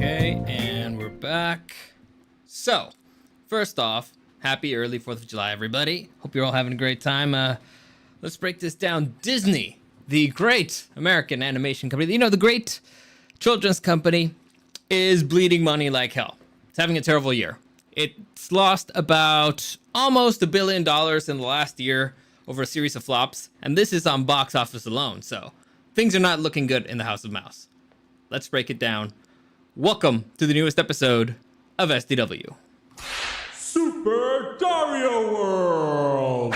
Okay, and we're back. So, first off, happy early 4th of July, everybody. Hope you're all having a great time. Let's break this down. Disney, the great American animation company, the great children's company, is bleeding money like hell. It's having a terrible year. It's lost about almost $1 billion in the last year over a series of flops, and this is on box office alone, so things are not looking good in the House of Mouse. Let's break it down. Welcome to the newest episode of SDW. Super Dario World!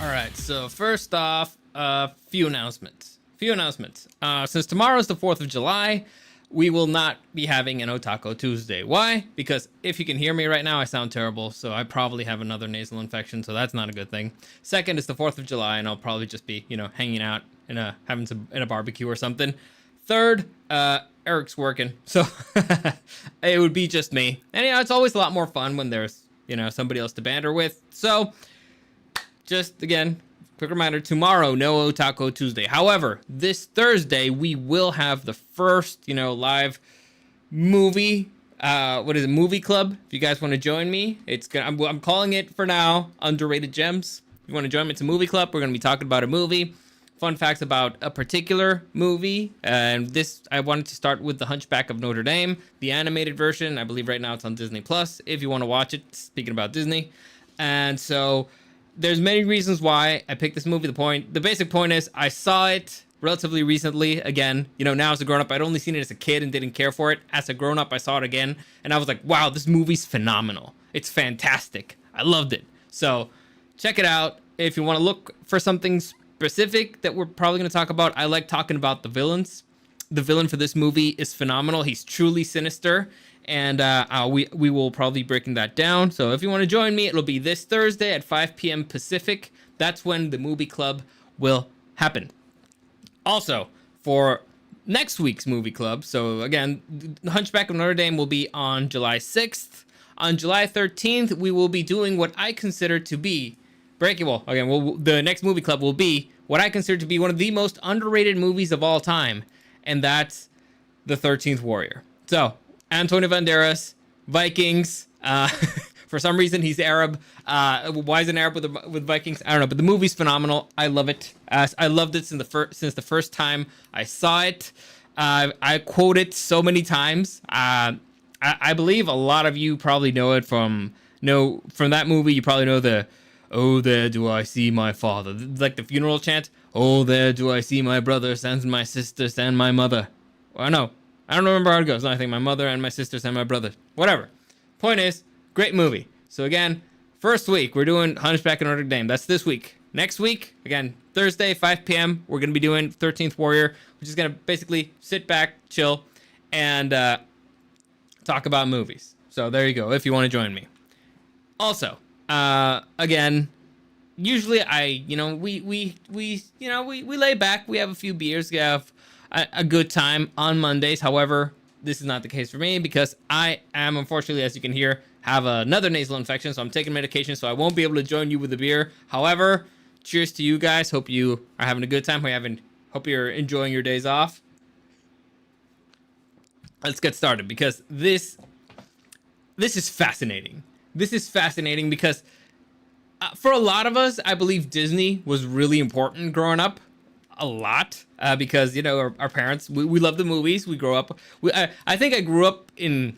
Alright, so first off, a few announcements. Since tomorrow is the 4th of July, we will not be having an Otaku Tuesday. Why? Because if you can hear me right now, I sound terrible, so I probably have another nasal infection, so that's not a good thing. Second is the 4th of July, and I'll probably just be, hanging out in a barbecue or something. Third, Eric's working, so it would be just me. And it's always a lot more fun when there's, somebody else to banter with. So, just again, quick reminder, tomorrow, no Otaku Tuesday. However, this Thursday, we will have the first, live movie, movie club. If you guys want to join me, I'm calling it for now, Underrated Gems. If you want to join me, it's a movie club. We're going to be talking about a movie, fun facts about a particular movie. And this, I wanted to start with The Hunchback of Notre Dame, the animated version. I believe right now it's on Disney Plus, if you want to watch it, speaking about Disney. And so there's many reasons why I picked this movie. The basic point is I saw it relatively recently again. Now as a grown-up, I'd only seen it as a kid and didn't care for it. As a grown-up, I saw it again, and I was like, wow, this movie's phenomenal. It's fantastic. I loved it. So check it out. If you want to look for something specific that we're probably going to talk about, I like talking about the villains. The villain for this movie is phenomenal. He's truly sinister. And we will probably be breaking that down. So if you want to join me, it'll be this Thursday at 5 p.m. Pacific. That's when the movie club will happen. Also, for next week's movie club, so again, The Hunchback of Notre Dame will be on July 6th. On July 13th, we will be doing what I consider to be the next movie club will be what I consider to be one of the most underrated movies of all time, and that's The 13th Warrior. So Antonio Banderas, Vikings. For some reason, he's Arab. Why is an Arab with Vikings? I don't know, but the movie's phenomenal. I love it. I loved it since the first time I saw it. I quote it so many times. I believe a lot of you probably know it from that movie. You probably know the "Oh, there do I see my father," like the funeral chant. "Oh, there do I see my brothers and my sisters and my mother." Well, no. I don't remember how it goes. No, I think my mother and my sisters and my brother. Whatever. Point is, great movie. So again, first week, we're doing Hunchback of Notre Dame. That's this week. Next week, again, Thursday, 5 p.m., we're going to be doing 13th Warrior. We're just going to basically sit back, chill, and talk about movies. So there you go, if you want to join me. Also, again, usually we lay back. We have a few beers. We have a good time on Mondays. However, this is not the case for me because I am, unfortunately, as you can hear, have another nasal infection, so I'm taking medication, so I won't be able to join you with a beer. However, cheers to you guys. Hope you are having a good time. Hope you're enjoying your days off. Let's get started because this is fascinating. This is fascinating because for a lot of us, I believe Disney was really important growing up. A lot because our parents, we love the movies. We grow up. I think I grew up in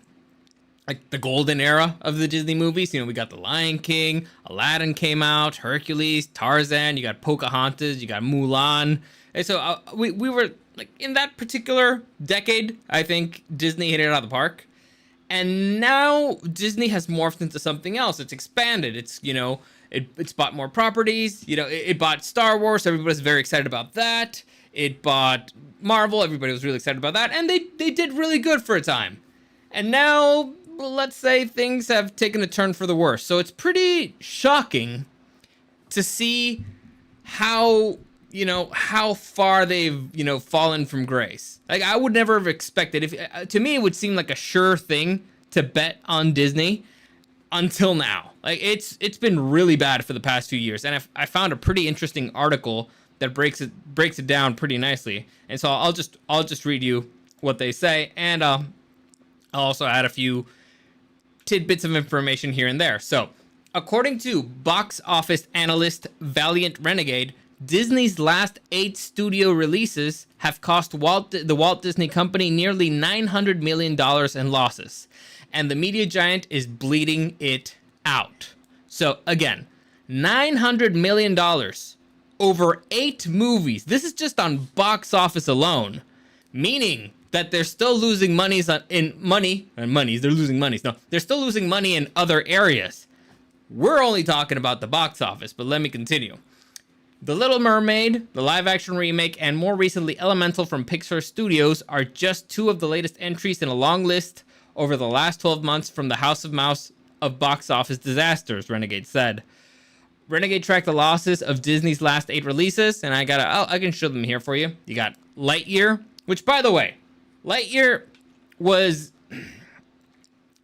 like the golden era of the Disney movies. We got The Lion King, Aladdin came out, Hercules, Tarzan. You got Pocahontas, you got Mulan, and so we were like in that particular decade. I think Disney hit it out of the park, and now Disney has morphed into something else. It's expanded. It's bought more properties. It bought Star Wars. Everybody's very excited about that. It bought Marvel. Everybody was really excited about that. And they did really good for a time. And now, let's say things have taken a turn for the worse. So it's pretty shocking to see how far they've, fallen from grace. Like, I would never have expected. To me, it would seem like a sure thing to bet on Disney. until now. Like it's been really bad for the past few years, and I found a pretty interesting article that breaks it down pretty nicely. And so I'll just read you what they say, and I'll also add a few tidbits of information here and there. So, according to box office analyst Valiant Renegade, Disney's last 8 studio releases have cost the Walt Disney Company nearly $900 million in losses, and the media giant is bleeding it out. So again, $900 million over 8 movies. This is just on box office alone, meaning that they're still losing monies. They're losing monies. No, they're still losing money in other areas. We're only talking about the box office, but let me continue. The Little Mermaid, the live-action remake, and more recently Elemental from Pixar Studios are just 2 of the latest entries in a long list over the last 12 months from the House of Mouse of box office disasters, Renegade said. Renegade tracked the losses of Disney's last 8 releases, and I can show them here for you. You got Lightyear, which, by the way, Lightyear was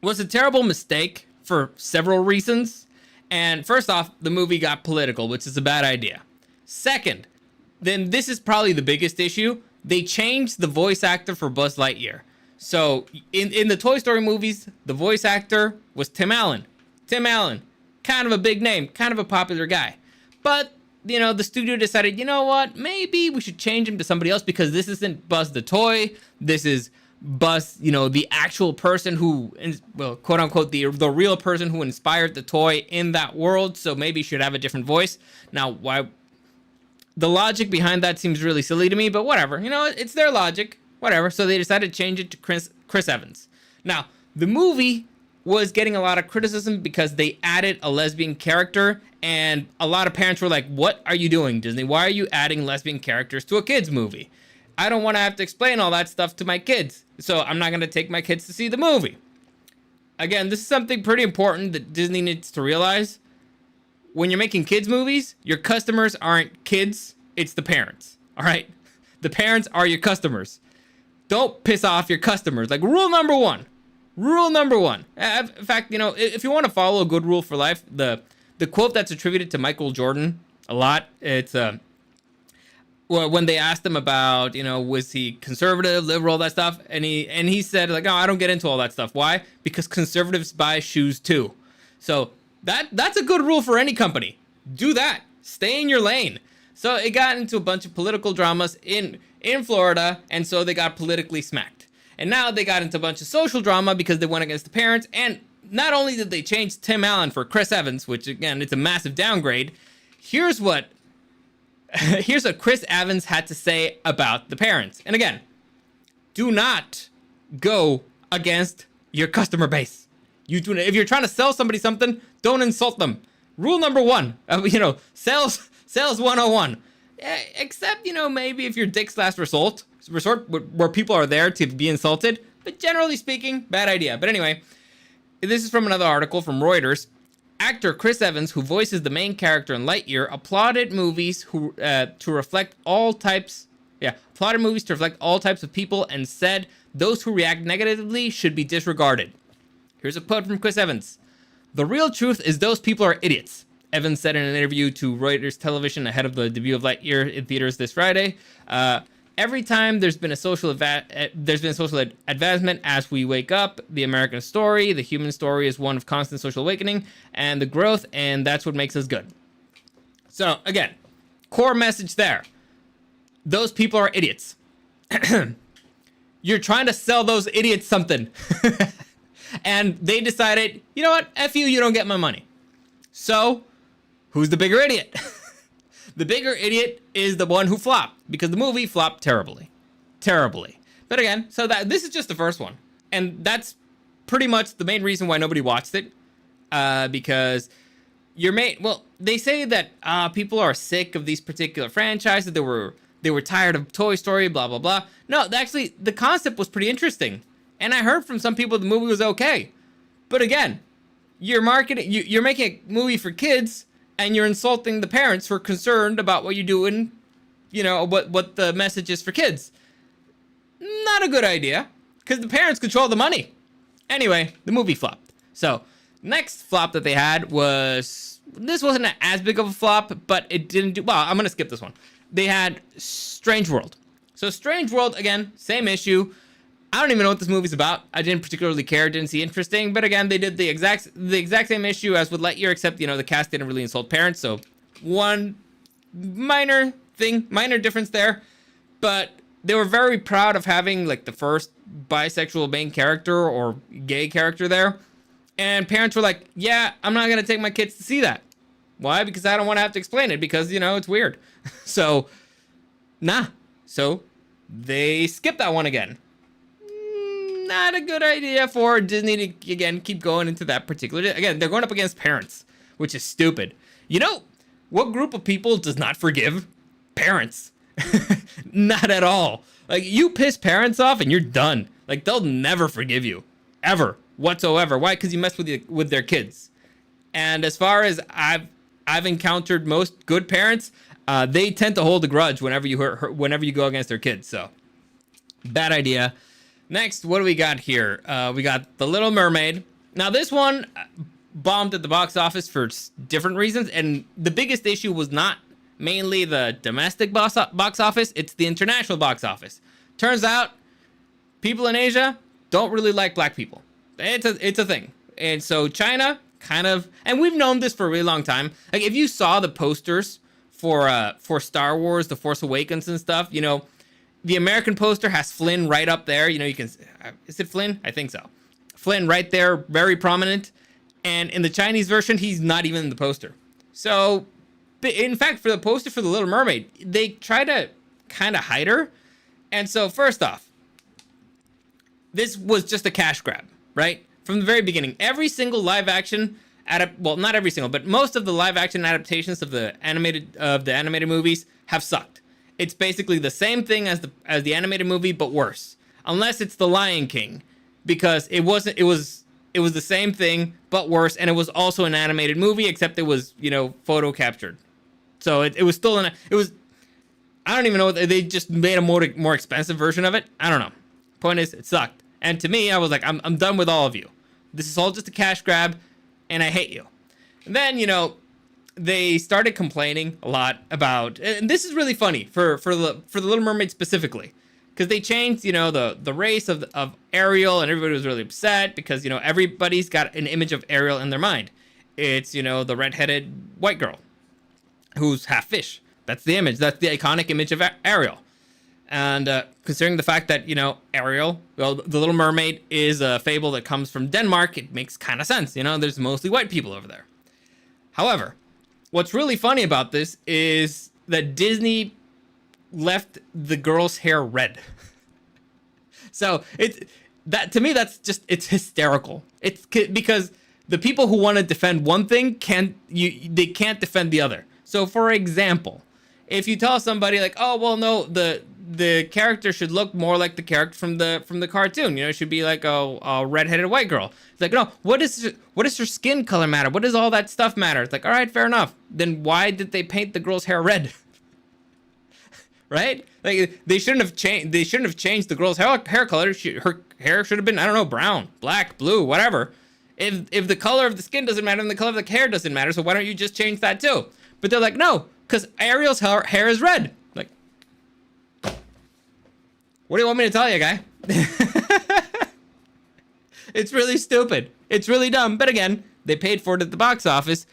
a terrible mistake for several reasons. And first off, the movie got political, which is a bad idea. Second, then this is probably the biggest issue. They changed the voice actor for Buzz Lightyear. So in the Toy Story movies, the voice actor was Tim Allen. Tim Allen, kind of a big name, kind of a popular guy. But, the studio decided, you know what, maybe we should change him to somebody else because this isn't Buzz the toy. This is Buzz, the actual person who, well, quote unquote, the real person who inspired the toy in that world. So maybe he should have a different voice. Now, why? The logic behind that seems really silly to me, but whatever. It's their logic. Whatever. So they decided to change it to Chris Evans. Now, the movie was getting a lot of criticism because they added a lesbian character, and a lot of parents were like, what are you doing, Disney? Why are you adding lesbian characters to a kids movie? I don't want to have to explain all that stuff to my kids, so I'm not going to take my kids to see the movie. Again, this is something pretty important that Disney needs to realize. When you're making kids movies, your customers aren't kids, it's the parents. All right? The parents are your customers. Don't piss off your customers. Like, rule number one. Rule number one. In fact, if you want to follow a good rule for life, the quote that's attributed to Michael Jordan a lot, it's when they asked him about, was he conservative, liberal, that stuff, and he said, like, oh, I don't get into all that stuff. Why? Because conservatives buy shoes too. So that's a good rule for any company. Do that. Stay in your lane. So it got into a bunch of political dramas in Florida, and so they got politically smacked. And now they got into a bunch of social drama because they went against the parents. And not only did they change Tim Allen for Chris Evans, which again, it's a massive downgrade. Here's what Chris Evans had to say about the parents. And again, do not go against your customer base. If you're trying to sell somebody something, don't insult them. Rule number 1, sales 101. Except, maybe if your dick's last resort where people are there to be insulted. But generally speaking, bad idea. But anyway, this is from another article from Reuters. Actor Chris Evans, who voices the main character in Lightyear, applauded movies to reflect all types of people and said those who react negatively should be disregarded. Here's a quote from Chris Evans. The real truth is those people are idiots, Evans said in an interview to Reuters television ahead of the debut of Lightyear in theaters this Friday. Every time there's been a social advancement as we wake up, the American story, the human story is one of constant social awakening and the growth, and that's what makes us good. So again, core message there. Those people are idiots. You're trying to sell those idiots something. And they decided, you know what? F you, you don't get my money. So, who's the bigger idiot? The bigger idiot is the one who flopped, because the movie flopped terribly. Terribly. But again, so this is just the first one. And that's pretty much the main reason why nobody watched it. Because they say that people are sick of these particular franchises. They were tired of Toy Story, blah, blah, blah. No, actually, the concept was pretty interesting. And I heard from some people the movie was okay. But again, you're making a movie for kids, and you're insulting the parents who are concerned about what you're doing, what the message is for kids. Not a good idea, because the parents control the money. Anyway, the movie flopped. So Next flop that they had was, this wasn't as big of a flop, but it didn't do, well, I'm going to skip this one. They had Strange World. So Strange World, again, same issue. I don't even know what this movie's about. I didn't particularly care, didn't see interesting, but again, they did the exact same issue as with Lightyear, except, you know, the cast didn't really insult parents, so one minor difference there. But they were very proud of having, like, the first bisexual main character or gay character there. And parents were like, yeah, I'm not going to take my kids to see that. Why? Because I don't want to have to explain it, because, you know, it's weird. So, nah. So, they skipped that one again. Not a good idea for Disney to, again, keep going into that particular... Again, they're going up against parents, which is stupid. You know, what group of people does not forgive? Parents. Not at all. Like, you piss parents off and you're done. Like, they'll never forgive you. Ever. Whatsoever. Why? Because you mess with their kids. And as far as I've encountered most good parents, they tend to hold a grudge whenever you whenever you go against their kids. So, bad idea. Next, what do we got here? We got The Little Mermaid. Now, this one bombed at the box office for different reasons, and the biggest issue was not mainly the domestic box office, it's the international box office. Turns out, people in Asia don't really like black people. It's a thing. And so China kind of, and we've known this for a really long time. Like, if you saw the posters for Star Wars, The Force Awakens and stuff, you know, the American poster has Flynn right up there. You know, you can, is it Flynn? I think so. Flynn right there, very prominent. And in the Chinese version, he's not even in the poster. So, in fact, for the poster for The Little Mermaid, they try to kind of hide her. And so, first off, this was just a cash grab, right? From the very beginning, every single live action, well, not every single, but most of the live action adaptations of the animated movies have sucked. It's basically the same thing as the animated movie, but worse. Unless it's The Lion King, because it was the same thing, but worse, and it was also an animated movie, except it was, you know, photo captured. So it was still I don't even know, they just made a more expensive version of it. I don't know. Point is, it sucked. And to me, I was like, I'm done with all of you. This is all just a cash grab, and I hate you. And then, you know, they started complaining a lot about, and this is really funny for the Little Mermaid specifically, because they changed, you know, the race of Ariel, and everybody was really upset because, you know, everybody's got an image of Ariel in their mind. It's, you know, the redheaded white girl who's half fish. That's the image. That's the iconic image of Ariel. And considering the fact that, you know, Ariel, well, The Little Mermaid is a fable that comes from Denmark, it makes kind of sense. You know, there's mostly white people over there. However, what's really funny about this is that Disney left the girl's hair red. So to me, it's hysterical. It's because the people who want to defend one thing they can't defend the other. So, for example, if you tell somebody like, oh, well, no, the character should look more like the character from the cartoon. You know, it should be like a redheaded white girl. It's like, no, what does her skin color matter? What does all that stuff matter? It's like, all right, fair enough. Then why did they paint the girl's hair red? Right? Like, they shouldn't have changed the girl's hair color. Her hair should have been, I don't know, brown, black, blue, whatever. If the color of the skin doesn't matter, then the color of the hair doesn't matter. So why don't you just change that too? But they're like, no, because Ariel's hair is red. Like, what do you want me to tell you, guy? It's really stupid. It's really dumb. But again, they paid for it at the box office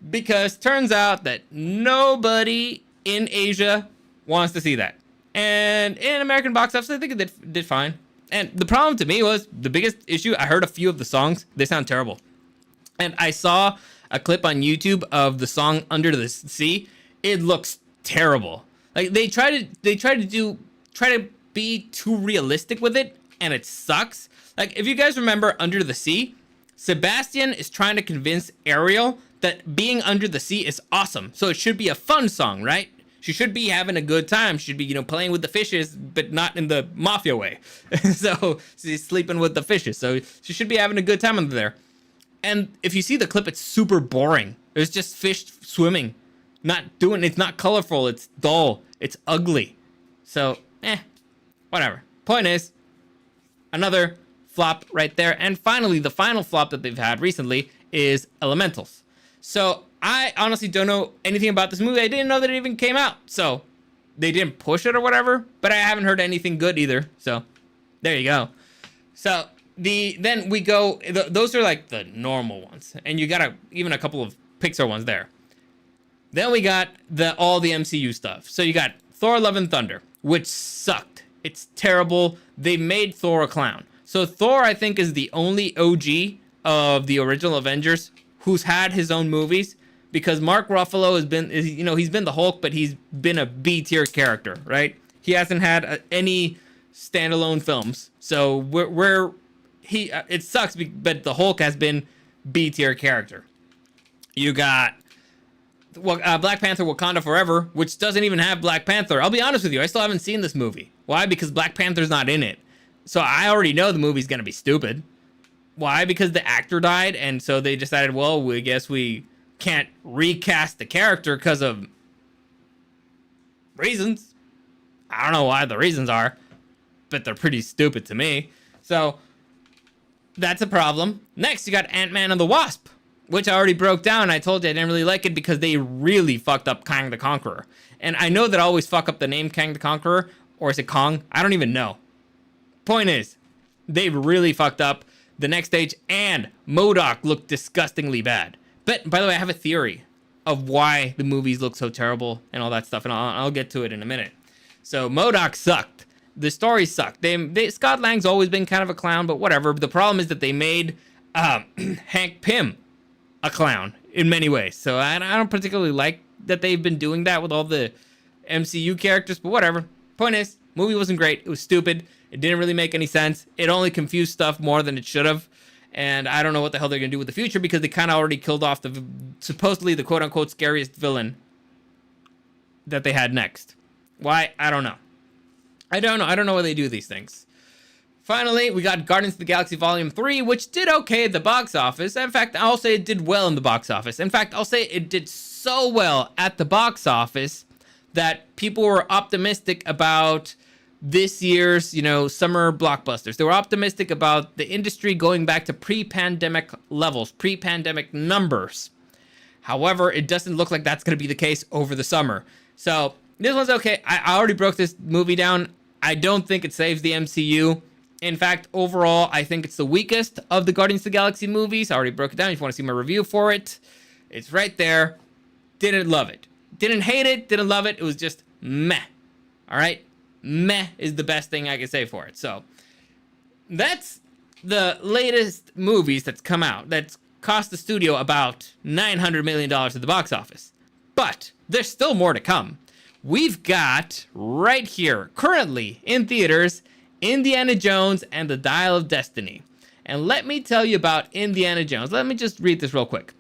because turns out that nobody in Asia wants to see that. And in American box office, I think it did fine. And the problem to me was the biggest issue. I heard a few of the songs. They sound terrible. And I saw a clip on YouTube of the song Under the Sea. It looks terrible. Like, they try to be too realistic with it, and it sucks. Like, if you guys remember Under the Sea, Sebastian is trying to convince Ariel that being under the sea is awesome. So it should be a fun song, right? She should be having a good time. She should be, you know, playing with the fishes, but not in the mafia way. So she's sleeping with the fishes. So she should be having a good time under there. And if you see the clip, it's super boring. There's just fish swimming. It's not colorful. It's dull. It's ugly. So, whatever. Point is, another flop right there. And finally, the final flop that they've had recently is elementals. So I honestly don't know anything about this movie. I didn't know that it even came out. So they didn't push it or whatever, but I haven't heard anything good either. So there you go. So then we go, those are like the normal ones. And you got even a couple of Pixar ones there. Then we got all the MCU stuff. So you got Thor Love and Thunder, which sucked. It's terrible. They made Thor a clown. So Thor, I think, is the only OG of the original Avengers who's had his own movies, because Mark Ruffalo he's been the Hulk, but he's been a B tier character, right? He hasn't had any standalone films. So it sucks, but the Hulk has been B tier character. You got Black Panther Wakanda Forever, which doesn't even have Black Panther. I'll be honest with you, I still haven't seen this movie. Why? Because Black Panther's not in it. So I already know the movie's going to be stupid. Why? Because the actor died, and so they decided, well, we guess we can't recast the character because of reasons. I don't know why the reasons are, but they're pretty stupid to me. So that's a problem. Next, you got Ant-Man and the Wasp, which I already broke down. I told you I didn't really like it because they really fucked up Kang the Conqueror. And I know that I always fuck up the name Kang the Conqueror, or is it Kong? I don't even know. Point is, they really fucked up the next stage, and MODOK looked disgustingly bad. But, by the way, I have a theory of why the movies look so terrible and all that stuff, and I'll get to it in a minute. So, MODOK sucked. The story sucked. Scott Lang's always been kind of a clown, but whatever. The problem is that they made Hank Pym a clown in many ways. So, I don't particularly like that they've been doing that with all the MCU characters, but whatever. Point is, movie wasn't great. It was stupid. It didn't really make any sense. It only confused stuff more than it should have. And I don't know what the hell they're going to do with the future, because they kind of already killed off supposedly the quote-unquote scariest villain that they had next. Why? I don't know. I don't know why they do these things. Finally, we got Guardians of the Galaxy Volume 3, which did okay at the box office. In fact, I'll say it did well in the box office. In fact, I'll say it did so well at the box office that people were optimistic about this year's, summer blockbusters. They were optimistic about the industry going back to pre-pandemic levels, pre-pandemic numbers. However, it doesn't look like that's going to be the case over the summer. So this one's okay. I already broke this movie down. I don't think it saves the MCU. In fact, overall, I think it's the weakest of the Guardians of the Galaxy movies. I already broke it down. If you want to see my review for it, it's right there. Didn't love it. Didn't hate it. Didn't love it. It was just meh. All right? Meh is the best thing I can say for it. So that's the latest movies that's come out that's cost the studio about $900 million at the box office. But there's still more to come. We've got right here, currently in theaters, Indiana Jones and the Dial of Destiny. And let me tell you about Indiana Jones. Let me just read this real quick.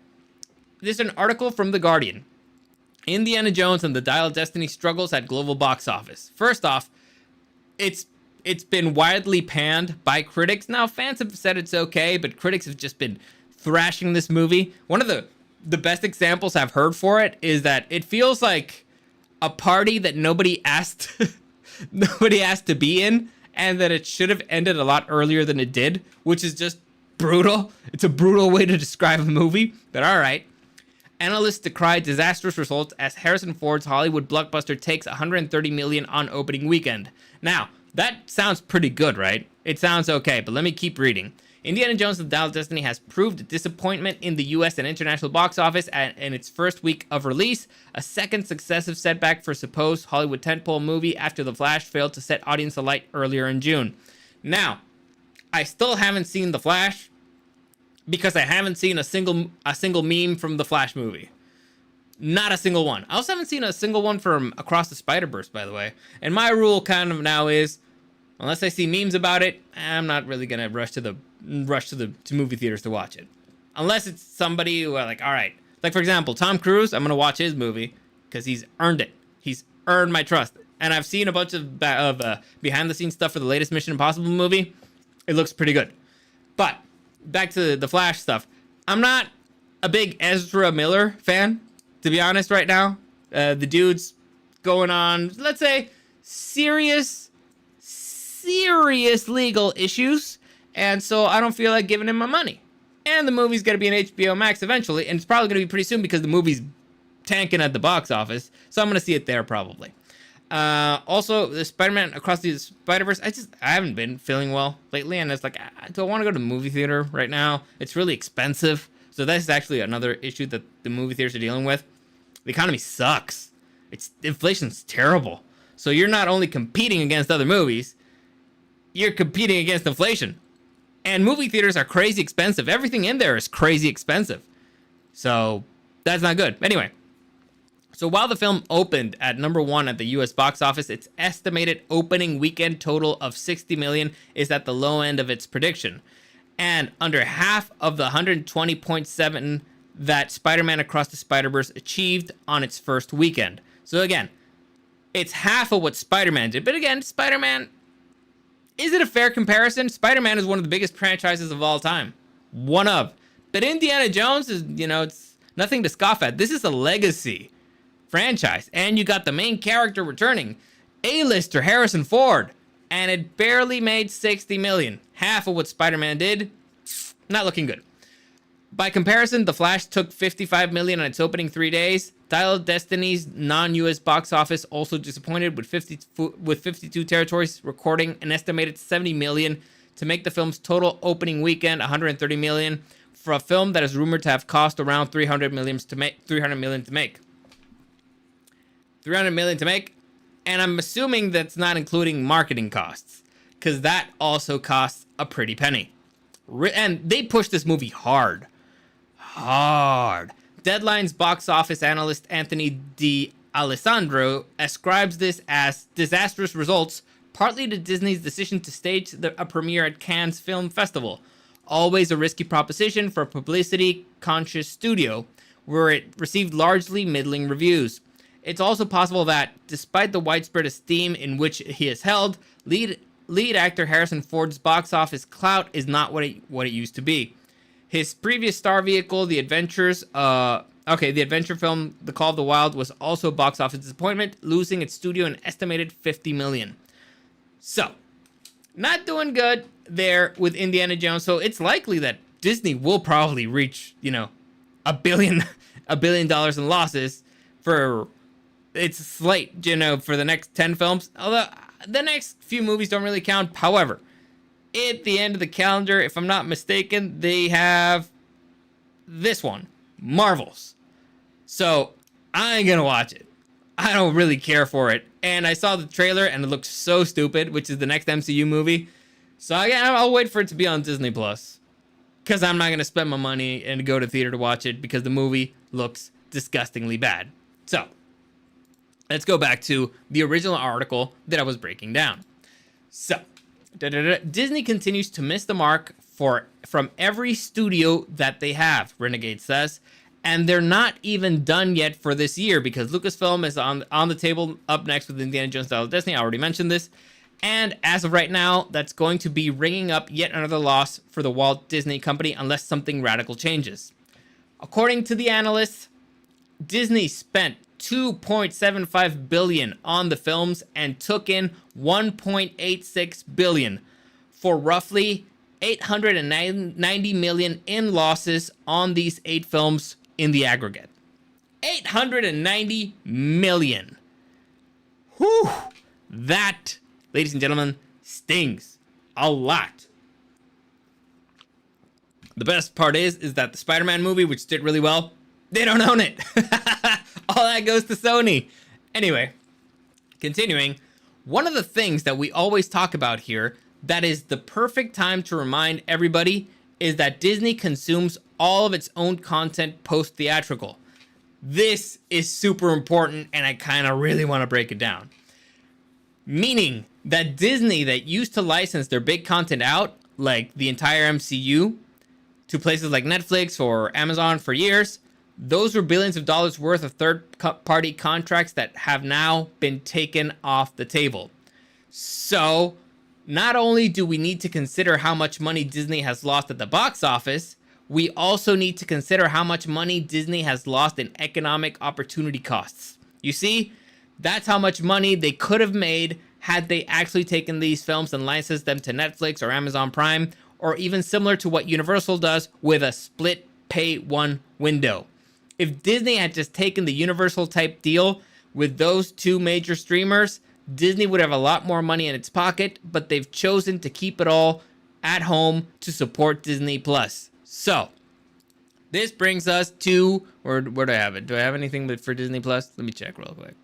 This is an article from The Guardian. Indiana Jones and the Dial of Destiny struggles at global box office. First off, it's been widely panned by critics. Now, fans have said it's okay, but critics have just been thrashing this movie. One of the best examples I've heard for it is that it feels like a party that nobody asked to be in, and that it should have ended a lot earlier than it did, which is just brutal. It's a brutal way to describe a movie, but all right. Analysts decry disastrous results as Harrison Ford's Hollywood blockbuster takes $130 million on opening weekend. Now, that sounds pretty good, right? It sounds okay, but let me keep reading. Indiana Jones and the Dial of Destiny has proved a disappointment in the US and international box office in its first week of release, a second successive setback for supposed Hollywood tentpole movie after The Flash failed to set audience alight earlier in June. Now, I still haven't seen The Flash because I haven't seen a single meme from the Flash movie. Not a single one. I also haven't seen a single one from Across the Spider-Verse, by the way. And my rule kind of now is, unless I see memes about it, I'm not really gonna rush to movie theaters to watch it. Unless it's somebody who are like, all right, like for example, Tom Cruise, I'm gonna watch his movie because he's earned it. He's earned my trust. And I've seen a bunch of behind the scenes stuff for the latest Mission Impossible movie. It looks pretty good. But back to the Flash stuff. I'm not a big Ezra Miller fan, to be honest, right now. The dude's going on, let's say, serious legal issues, and so I don't feel like giving him my money. And the movie's going to be on HBO Max eventually, and it's probably going to be pretty soon because the movie's tanking at the box office. So I'm going to see it there probably. Also, the Spider-Man Across the Spider-Verse, I haven't been feeling well lately, and it's like, do I want to go to the movie theater right now? It's really expensive. So that's actually another issue that the movie theaters are dealing with. The economy sucks. Inflation's terrible. So you're not only competing against other movies, you're competing against inflation. And movie theaters are crazy expensive. Everything in there is crazy expensive. So that's not good. Anyway, so while the film opened at #1 at the US box office, its estimated opening weekend total of $60 million is at the low end of its prediction. And under half of the $120.7 that Spider-Man Across the Spider-Verse achieved on its first weekend. So again, it's half of what Spider-Man did. But again, Spider-Man, is it a fair comparison? Spider-Man is one of the biggest franchises of all time. One of. But Indiana Jones is, it's nothing to scoff at. This is a legacy franchise. And you got the main character returning, A-lister Harrison Ford. And it barely made $60 million. Half of what Spider-Man did. Not looking good. By comparison, The Flash took $55 million on its opening 3 days. Dial of Destiny's non-US box office also disappointed with 52 territories recording an estimated $70 million to make the film's total opening weekend $130 million for a film that is rumored to have cost around $300 million to make. $300 million to make, and I'm assuming that's not including marketing costs, because that also costs a pretty penny. And they pushed this movie hard. Deadline's box office analyst Anthony D'Alessandro ascribes this as disastrous results, partly to Disney's decision to stage a premiere at Cannes Film Festival. Always a risky proposition for a publicity-conscious studio, where it received largely middling reviews. It's also possible that, despite the widespread esteem in which he is held, lead actor Harrison Ford's box office clout is not what it used to be. His previous star vehicle, the adventure film The Call of the Wild, was also a box office disappointment, losing its studio an estimated $50 million. So, not doing good there with Indiana Jones. So it's likely that Disney will probably reach, $1 billion in losses for its slate, for the next 10 films. Although the next few movies don't really count. However, at the end of the calendar, if I'm not mistaken, they have this one, Marvels. So I ain't gonna watch it. I don't really care for it. And I saw the trailer and it looks so stupid, which is the next MCU movie. So I'll wait for it to be on Disney Plus, because I'm not gonna spend my money and go to theater to watch it because the movie looks disgustingly bad. So let's go back to the original article that I was breaking down. So Disney continues to miss the mark from every studio that they have, Renegade says, and they're not even done yet for this year, because Lucasfilm is on the table up next with Indiana Jones Dial of Destiny. I already mentioned this, and as of right now, that's going to be ringing up yet another loss for the Walt Disney Company unless something radical changes. According to the analysts, Disney spent $2.75 billion on the films and took in $1.86 billion for roughly $890 million in losses on these 8 films in the aggregate. $890 million. Whew! That, ladies and gentlemen, stings a lot. The best part is that the Spider-Man movie, which did really well, they don't own it. All that goes to Sony. Anyway, continuing, one of the things that we always talk about here that is the perfect time to remind everybody is that Disney consumes all of its own content post-theatrical. This is super important, and I kind of really want to break it down. Meaning that Disney, that used to license their big content out, like the entire MCU, to places like Netflix or Amazon for years, those were billions of dollars worth of third-party contracts that have now been taken off the table. So, not only do we need to consider how much money Disney has lost at the box office, we also need to consider how much money Disney has lost in economic opportunity costs. You see, that's how much money they could have made had they actually taken these films and licensed them to Netflix or Amazon Prime, or even similar to what Universal does with a split pay one window. If Disney had just taken the Universal type deal with those two major streamers, Disney would have a lot more money in its pocket, but they've chosen to keep it all at home to support Disney Plus. So, this brings us to, where do I have it? Do I have anything for Disney Plus? Let me check real quick.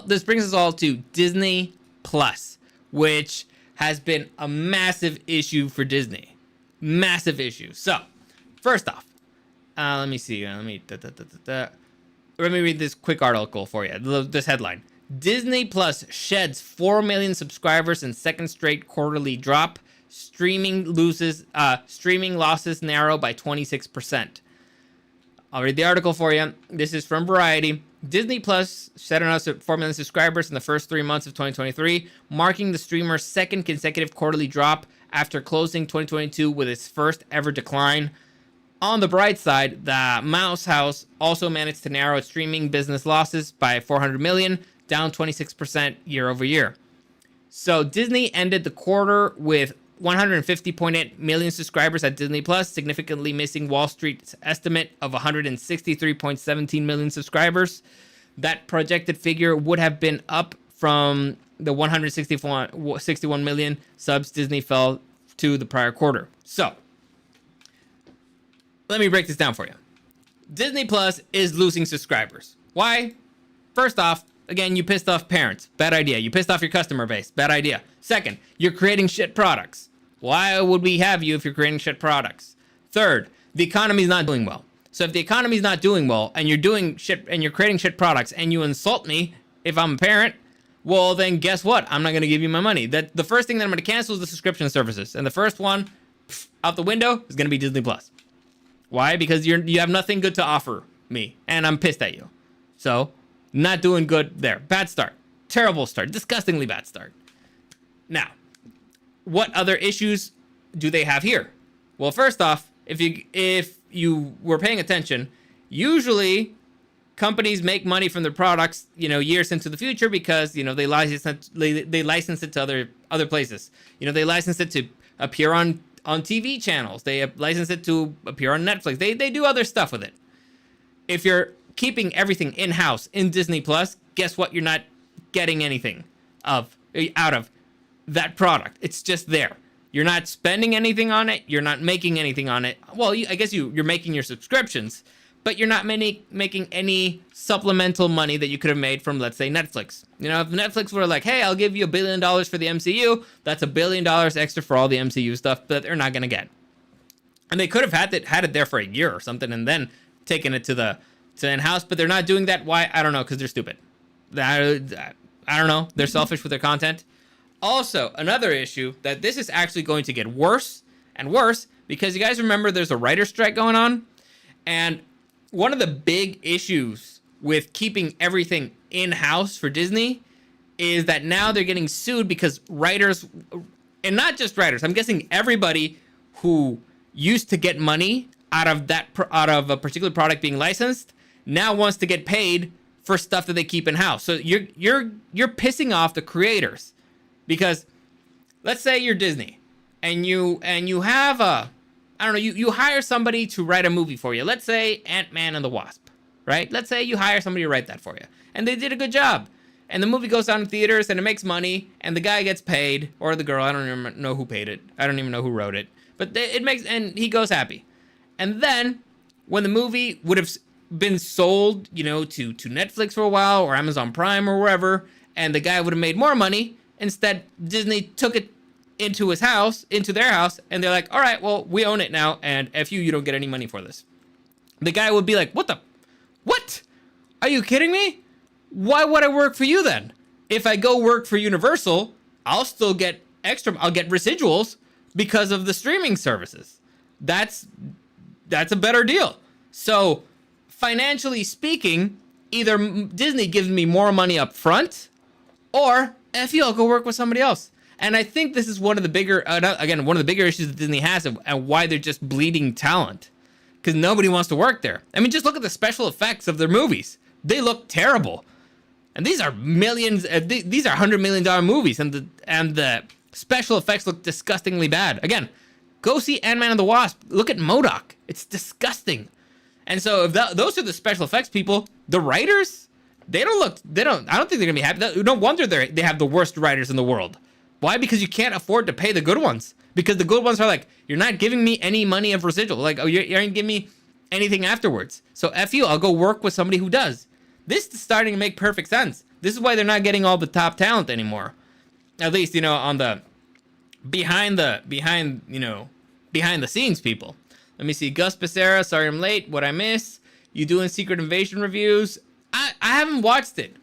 This brings us all to Disney Plus, which has been a massive issue for Disney. Massive issue. So, first off, let me see. Let me read this quick article for you. This headline. Disney Plus sheds 4 million subscribers in second straight quarterly drop. Streaming losses narrow by 26%. I'll read the article for you. This is from Variety. Disney Plus set us at 4 million subscribers in the first 3 months of 2023, marking the streamer's second consecutive quarterly drop after closing 2022 with its first ever decline. On the bright side, the Mouse House also managed to narrow its streaming business losses by 400 million, down 26% year over year. So Disney ended the quarter with 150.8 million subscribers at Disney Plus, significantly missing Wall Street's estimate of 163.17 million subscribers. That projected figure would have been up from the 161 million subs Disney fell to the prior quarter. So, let me break this down for you. Disney Plus is losing subscribers. Why? First off, again, you pissed off parents. Bad idea. You pissed off your customer base. Bad idea. Second, you're creating shit products. Why would we have you if you're creating shit products? Third, the economy's not doing well. So if the economy's not doing well and you're doing shit and you're creating shit products and you insult me if I'm a parent, well then guess what? I'm not going to give you my money. That the first thing that I'm going to cancel is the subscription services. And the first one out the window is going to be Disney Plus. Why? Because you have nothing good to offer me and I'm pissed at you. So, not doing good there. Bad start. Terrible start. Disgustingly bad start. Now, what other issues do they have here? Well, first off, if you were paying attention, usually companies make money from their products, years into the future because, they license it to other places. They license it to appear on TV channels. They license it to appear on Netflix. They do other stuff with it. If you're keeping everything in-house in Disney Plus, guess what? You're not getting anything out of that product. It's just there. You're not spending anything on it. You're not making anything on it. Well, I guess you're making your subscriptions, but you're not making any supplemental money that you could have made from, let's say, Netflix. If Netflix were like, hey, I'll give you $1 billion for the MCU, that's $1 billion extra for all the MCU stuff that they're not going to get. And they could have had it there for a year or something and then taken it to in-house, but they're not doing that. Why? I don't know, because they're stupid. I don't know. They're selfish with their content. Also, another issue that this is actually going to get worse and worse because you guys remember there's a writer's strike going on. And one of the big issues with keeping everything in-house for Disney is that now they're getting sued because writers, and not just writers, I'm guessing everybody who used to get money out of a particular product being licensed now wants to get paid for stuff that they keep in-house. So you're pissing off the creators. Because let's say you're Disney and you have you hire somebody to write a movie for you. Let's say Ant-Man and the Wasp, right? Let's say you hire somebody to write that for you. And they did a good job. And the movie goes down in theaters and it makes money and the guy gets paid, or the girl, I don't even know who paid it. I don't even know who wrote it. But and he goes happy. And then when the movie would have been sold, to Netflix for a while or Amazon Prime or wherever, and the guy would have made more money. Instead, Disney took it into their house, and they're like, all right, well, we own it now, and F you don't get any money for this. The guy would be like, what? Are you kidding me? Why would I work for you then? If I go work for Universal, I'll still get I'll get residuals because of the streaming services. That's a better deal. So, financially speaking, either Disney gives me more money up front, or F you, I'll go work with somebody else. And I think this is one of the bigger issues that Disney has and why they're just bleeding talent. Because nobody wants to work there. I mean, just look at the special effects of their movies. They look terrible. And these are $100 million movies. And the special effects look disgustingly bad. Again, Go see Ant-Man and the Wasp. Look at MODOK. It's disgusting. And so if those are the special effects people, the writers, I don't think they're gonna be happy. No wonder they have the worst writers in the world. Why? Because you can't afford to pay the good ones. Because the good ones are like, you're not giving me any money of residual. Like, oh, you aren't giving me anything afterwards. So F you, I'll go work with somebody who does. This is starting to make perfect sense. This is why they're not getting all the top talent anymore. At least, on the behind the scenes people. Let me see. Gus Becerra, sorry I'm late. What I miss? You doing Secret Invasion reviews? I haven't watched it.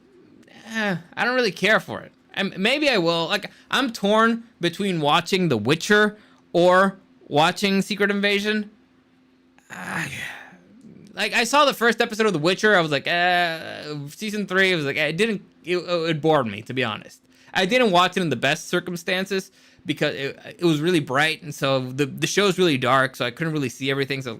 I don't really care for it. Maybe I will. Like, I'm torn between watching The Witcher or watching Secret Invasion. Like, I saw the first episode of The Witcher. I was like, season 3. I was like, it bored me, to be honest. I didn't watch it in the best circumstances because it was really bright, and so the show's really dark, so I couldn't really see everything. So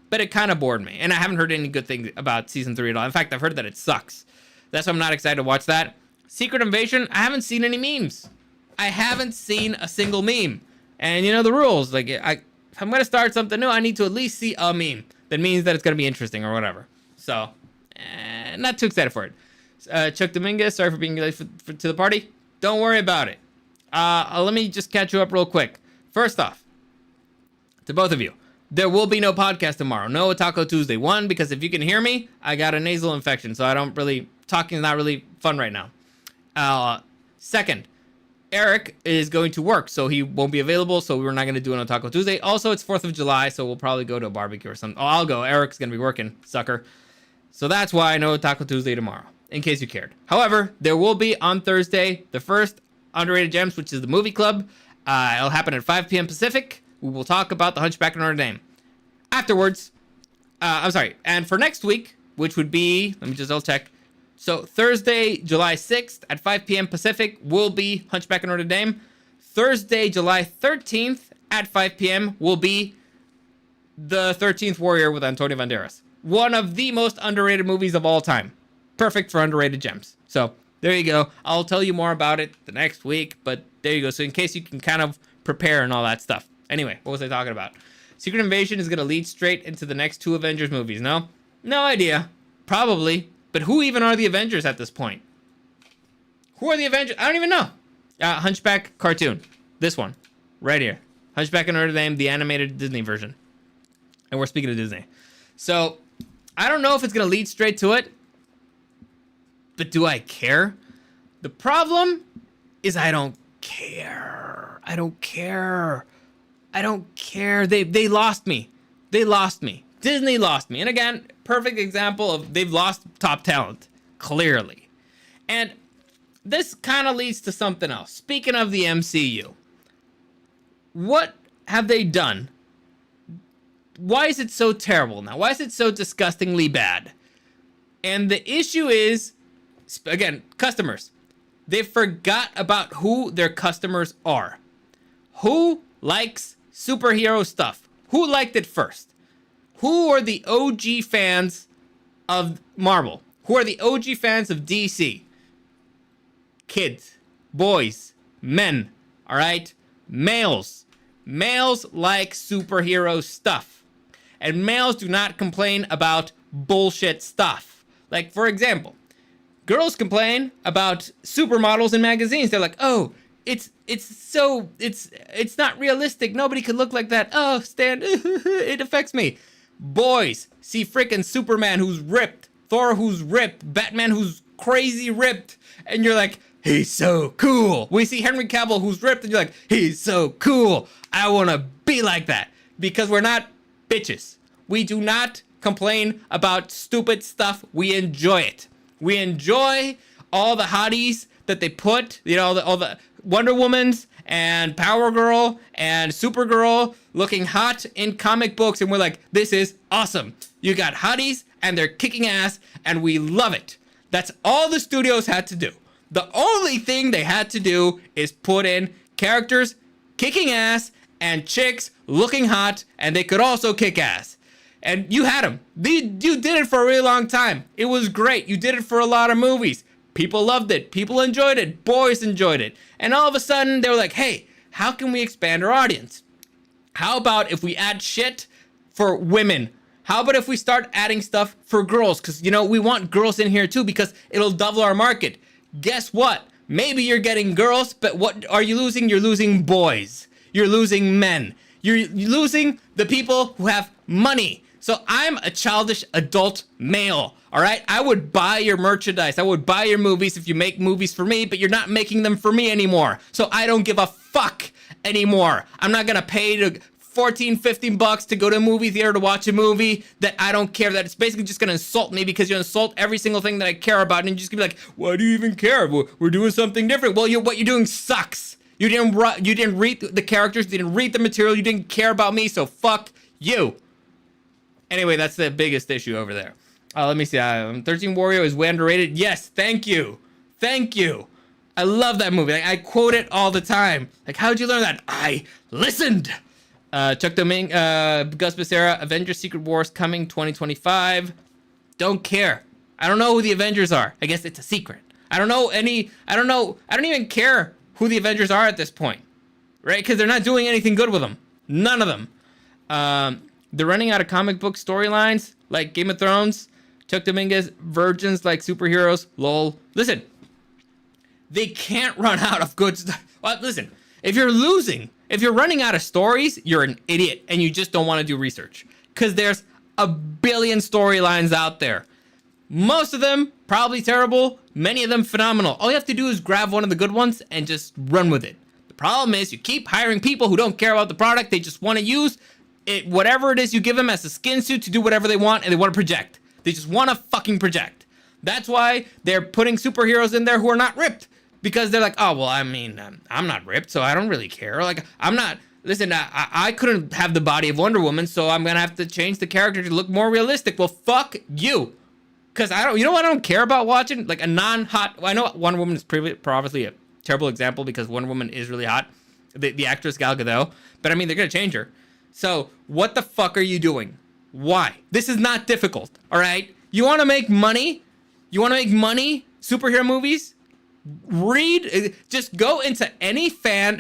but it kind of bored me, and I haven't heard any good things about season 3 at all. In fact, I've heard that it sucks. That's why I'm not excited to watch that. Secret Invasion, I haven't seen any memes. I haven't seen a single meme, and you know the rules. Like, if I'm gonna start something new, I need to at least see a meme. That means that it's gonna be interesting or whatever. So, not too excited for it. Chuck Dominguez, sorry for being late to the party. Don't worry about it. Let me just catch you up real quick. First off, to both of you, there will be no podcast tomorrow. No Taco Tuesday. One, because if you can hear me, I got a nasal infection, so talking is not really fun right now. Second, Eric is going to work, so he won't be available, so we're not going to do it on Taco Tuesday. Also, it's 4th of July, so we'll probably go to a barbecue or something. Oh, I'll go. Eric's going to be working, sucker. So that's why I know Taco Tuesday tomorrow, in case you cared. However, there will be on Thursday the first Underrated Gems, which is the movie club. It'll happen at 5 p.m. Pacific. We will talk about The Hunchback of Notre Dame. Afterwards, and for next week, which would be, let me just double check. So Thursday, July 6th at 5 p.m. Pacific will be Hunchback of Notre Dame. Thursday, July 13th at 5 p.m. will be The 13th Warrior with Antonio Banderas. One of the most underrated movies of all time. Perfect for underrated gems. So there you go. I'll tell you more about it the next week, but there you go. So in case you can kind of prepare and all that stuff. Anyway, what was I talking about? Secret Invasion is going to lead straight into the next 2 Avengers movies, no? No idea. Probably. But who even are the Avengers at this point? Who are the Avengers? I don't even know. Hunchback cartoon. This one. Right here. Hunchback of Notre Dame, the animated Disney version. And we're speaking of Disney. So, I don't know if it's going to lead straight to it. But do I care? The problem is I don't care. I don't care. I don't care. They lost me. They lost me. Disney lost me. And again, perfect example of they've lost top talent. Clearly. And this kind of leads to something else. Speaking of the MCU. What have they done? Why is it so terrible now? Why is it so disgustingly bad? And the issue is, again, customers. They forgot about who their customers are. Who likes superhero stuff? Who liked it first? Who are the OG fans of Marvel? Who are the OG fans of DC? Kids, boys, men, all right? Males. Males like superhero stuff. And males do not complain about bullshit stuff. Like, for example, girls complain about supermodels in magazines. They're like, oh, it's not realistic. Nobody could look like that. Oh, Stan, it affects me. Boys see freaking Superman who's ripped, Thor who's ripped, Batman who's crazy ripped, and you're like, he's so cool. We see Henry Cavill who's ripped, and you're like, he's so cool. I want to be like that. Because we're not bitches. We do not complain about stupid stuff. We enjoy it. We enjoy all the hotties that they put, all the Wonder Womans and Power Girl and Supergirl looking hot in comic books, and we're like, this is awesome. You got hotties and they're kicking ass and we love it. That's all the studios had to do. The only thing they had to do is put in characters kicking ass and chicks looking hot, and they could also kick ass. And you had them. You did it for a really long time. It was great. You did it for a lot of movies. People loved it. People enjoyed it. Boys enjoyed it. And all of a sudden, they were like, hey, how can we expand our audience? How about if we add shit for women? How about if we start adding stuff for girls? Because, you know, we want girls in here too because it'll double our market. Guess what? Maybe you're getting girls, but what are you losing? You're losing boys. You're losing men. You're losing the people who have money. So I'm a childish adult male, all right? I would buy your merchandise. I would buy your movies if you make movies for me, but you're not making them for me anymore. So I don't give a fuck anymore. I'm not gonna pay to 14, 15 bucks to go to a movie theater to watch a movie that I don't care, that it's basically just gonna insult me because you insult every single thing that I care about, and you're just gonna be like, why do you even care? We're doing something different. Well, what you're doing sucks. You didn't read the characters, you didn't read the material, you didn't care about me, so fuck you. Anyway, that's the biggest issue over there. Let me see. 13 Wario is way underrated. Yes, thank you. Thank you. I love that movie. I quote it all the time. Like, how'd you learn that? I listened. Chuck Domingue, Gus Becerra, Avengers Secret Wars coming 2025. Don't care. I don't know who the Avengers are. I guess it's a secret. I don't even care who the Avengers are at this point. Right? Because they're not doing anything good with them. None of them. They're running out of comic book storylines like Game of Thrones. Chuck Dominguez, virgins like superheroes. Lol. Listen. They can't run out of good stuff. Well, listen. If you're running out of stories, you're an idiot and you just don't want to do research. Because there's a billion storylines out there. Most of them probably terrible, many of them phenomenal. All you have to do is grab one of the good ones and just run with it. The problem is you keep hiring people who don't care about the product. They just want to use it, whatever it is you give them as a skin suit to do whatever they want, and they want to project. They just want to fucking project. That's why they're putting superheroes in there who are not ripped. Because they're like, oh, well, I mean, I'm not ripped, so I don't really care. Like, I'm not, listen, I couldn't have the body of Wonder Woman, so I'm going to have to change the character to look more realistic. Well, fuck you. Because you know what I don't care about watching? Like a non-hot, well, I know Wonder Woman is obviously a terrible example because Wonder Woman is really hot. The actress Gal Gadot. But I mean, they're going to change her. So what the fuck are you doing? Why? This is not difficult, all right? You want to make money? Superhero movies? Just go into any fan,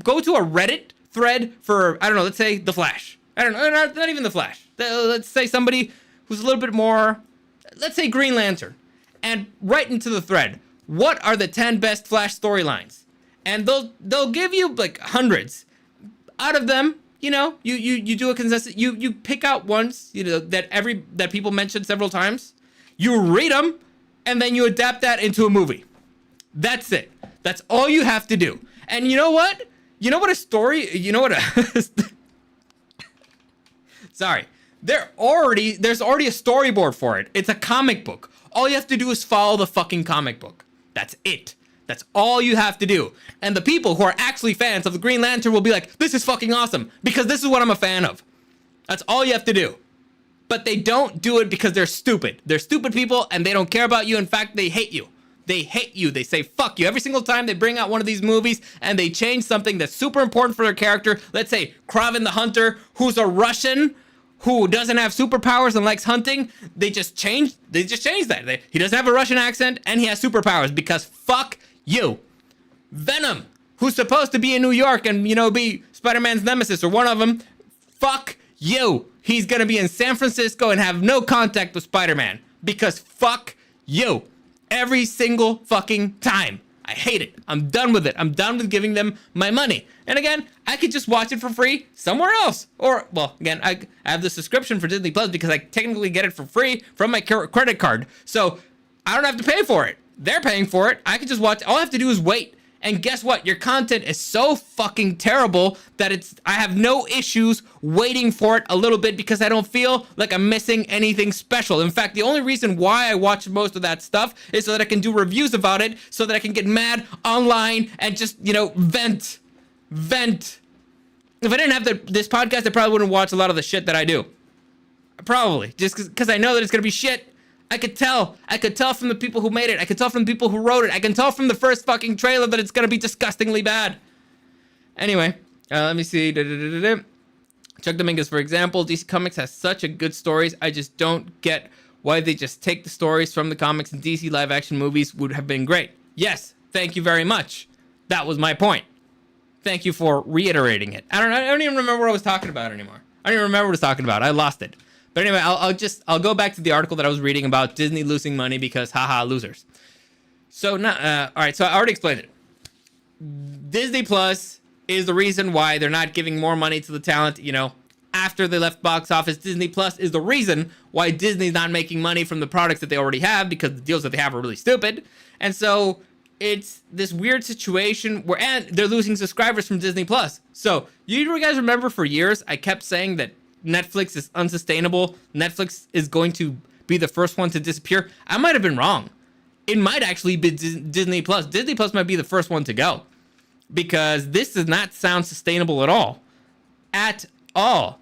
go to a Reddit thread for, I don't know, let's say The Flash. I don't know, not even The Flash. Let's say somebody who's a little bit more, let's say Green Lantern. And right into the thread, what are the 10 best Flash storylines? And they'll give you like hundreds. Out of them, you do a consensus, you pick out ones, that people mentioned several times. You read them, and then you adapt that into a movie. That's it. That's all you have to do. And you know what? Sorry. There's already a storyboard for it. It's a comic book. All you have to do is follow the fucking comic book. That's it. That's all you have to do. And the people who are actually fans of the Green Lantern will be like, this is fucking awesome because this is what I'm a fan of. That's all you have to do. But they don't do it because they're stupid. They're stupid people and they don't care about you. In fact, they hate you. They hate you. They say fuck you every single time they bring out one of these movies and they change something that's super important for their character. Let's say Kraven the Hunter, who's a Russian who doesn't have superpowers and likes hunting. They just change that. He doesn't have a Russian accent and he has superpowers because fuck you. Venom, who's supposed to be in New York and, be Spider-Man's nemesis or one of them. Fuck you. He's going to be in San Francisco and have no contact with Spider-Man because fuck you. Every single fucking time. I hate it. I'm done with it. I'm done with giving them my money. And again, I could just watch it for free somewhere else. Or, well, again, I have the subscription for Disney Plus because I technically get it for free from my credit card. So I don't have to pay for it. They're paying for it. I can just watch. All I have to do is wait. And guess what? Your content is so fucking terrible that I have no issues waiting for it a little bit because I don't feel like I'm missing anything special. In fact, the only reason why I watch most of that stuff is so that I can do reviews about it, so that I can get mad online and just, vent. If I didn't have this podcast, I probably wouldn't watch a lot of the shit that I do. Probably. Just because I know that it's going to be shit. I could tell from the people who made it. I could tell from the people who wrote it. I can tell from the first fucking trailer that it's gonna be disgustingly bad. Anyway, let me see. Chuck Dominguez, for example, DC Comics has such a good stories. I just don't get why they just take the stories from the comics, and DC live action movies would have been great. Yes, thank you very much. That was my point. Thank you for reiterating it. I don't even remember what I was talking about anymore. I don't even remember what I was talking about. I lost it. But anyway, I'll go back to the article that I was reading about Disney losing money because haha losers. So all right, so I already explained it. Disney Plus is the reason why they're not giving more money to the talent, after they left box office. Disney Plus is the reason why Disney's not making money from the products that they already have because the deals that they have are really stupid. And so it's this weird situation where, and they're losing subscribers from Disney Plus. So you guys remember for years, I kept saying that Netflix is unsustainable. Netflix is going to be the first one to disappear. I might have been wrong. It might actually be Disney Plus. Disney Plus might be the first one to go because this does not sound sustainable at all. At all.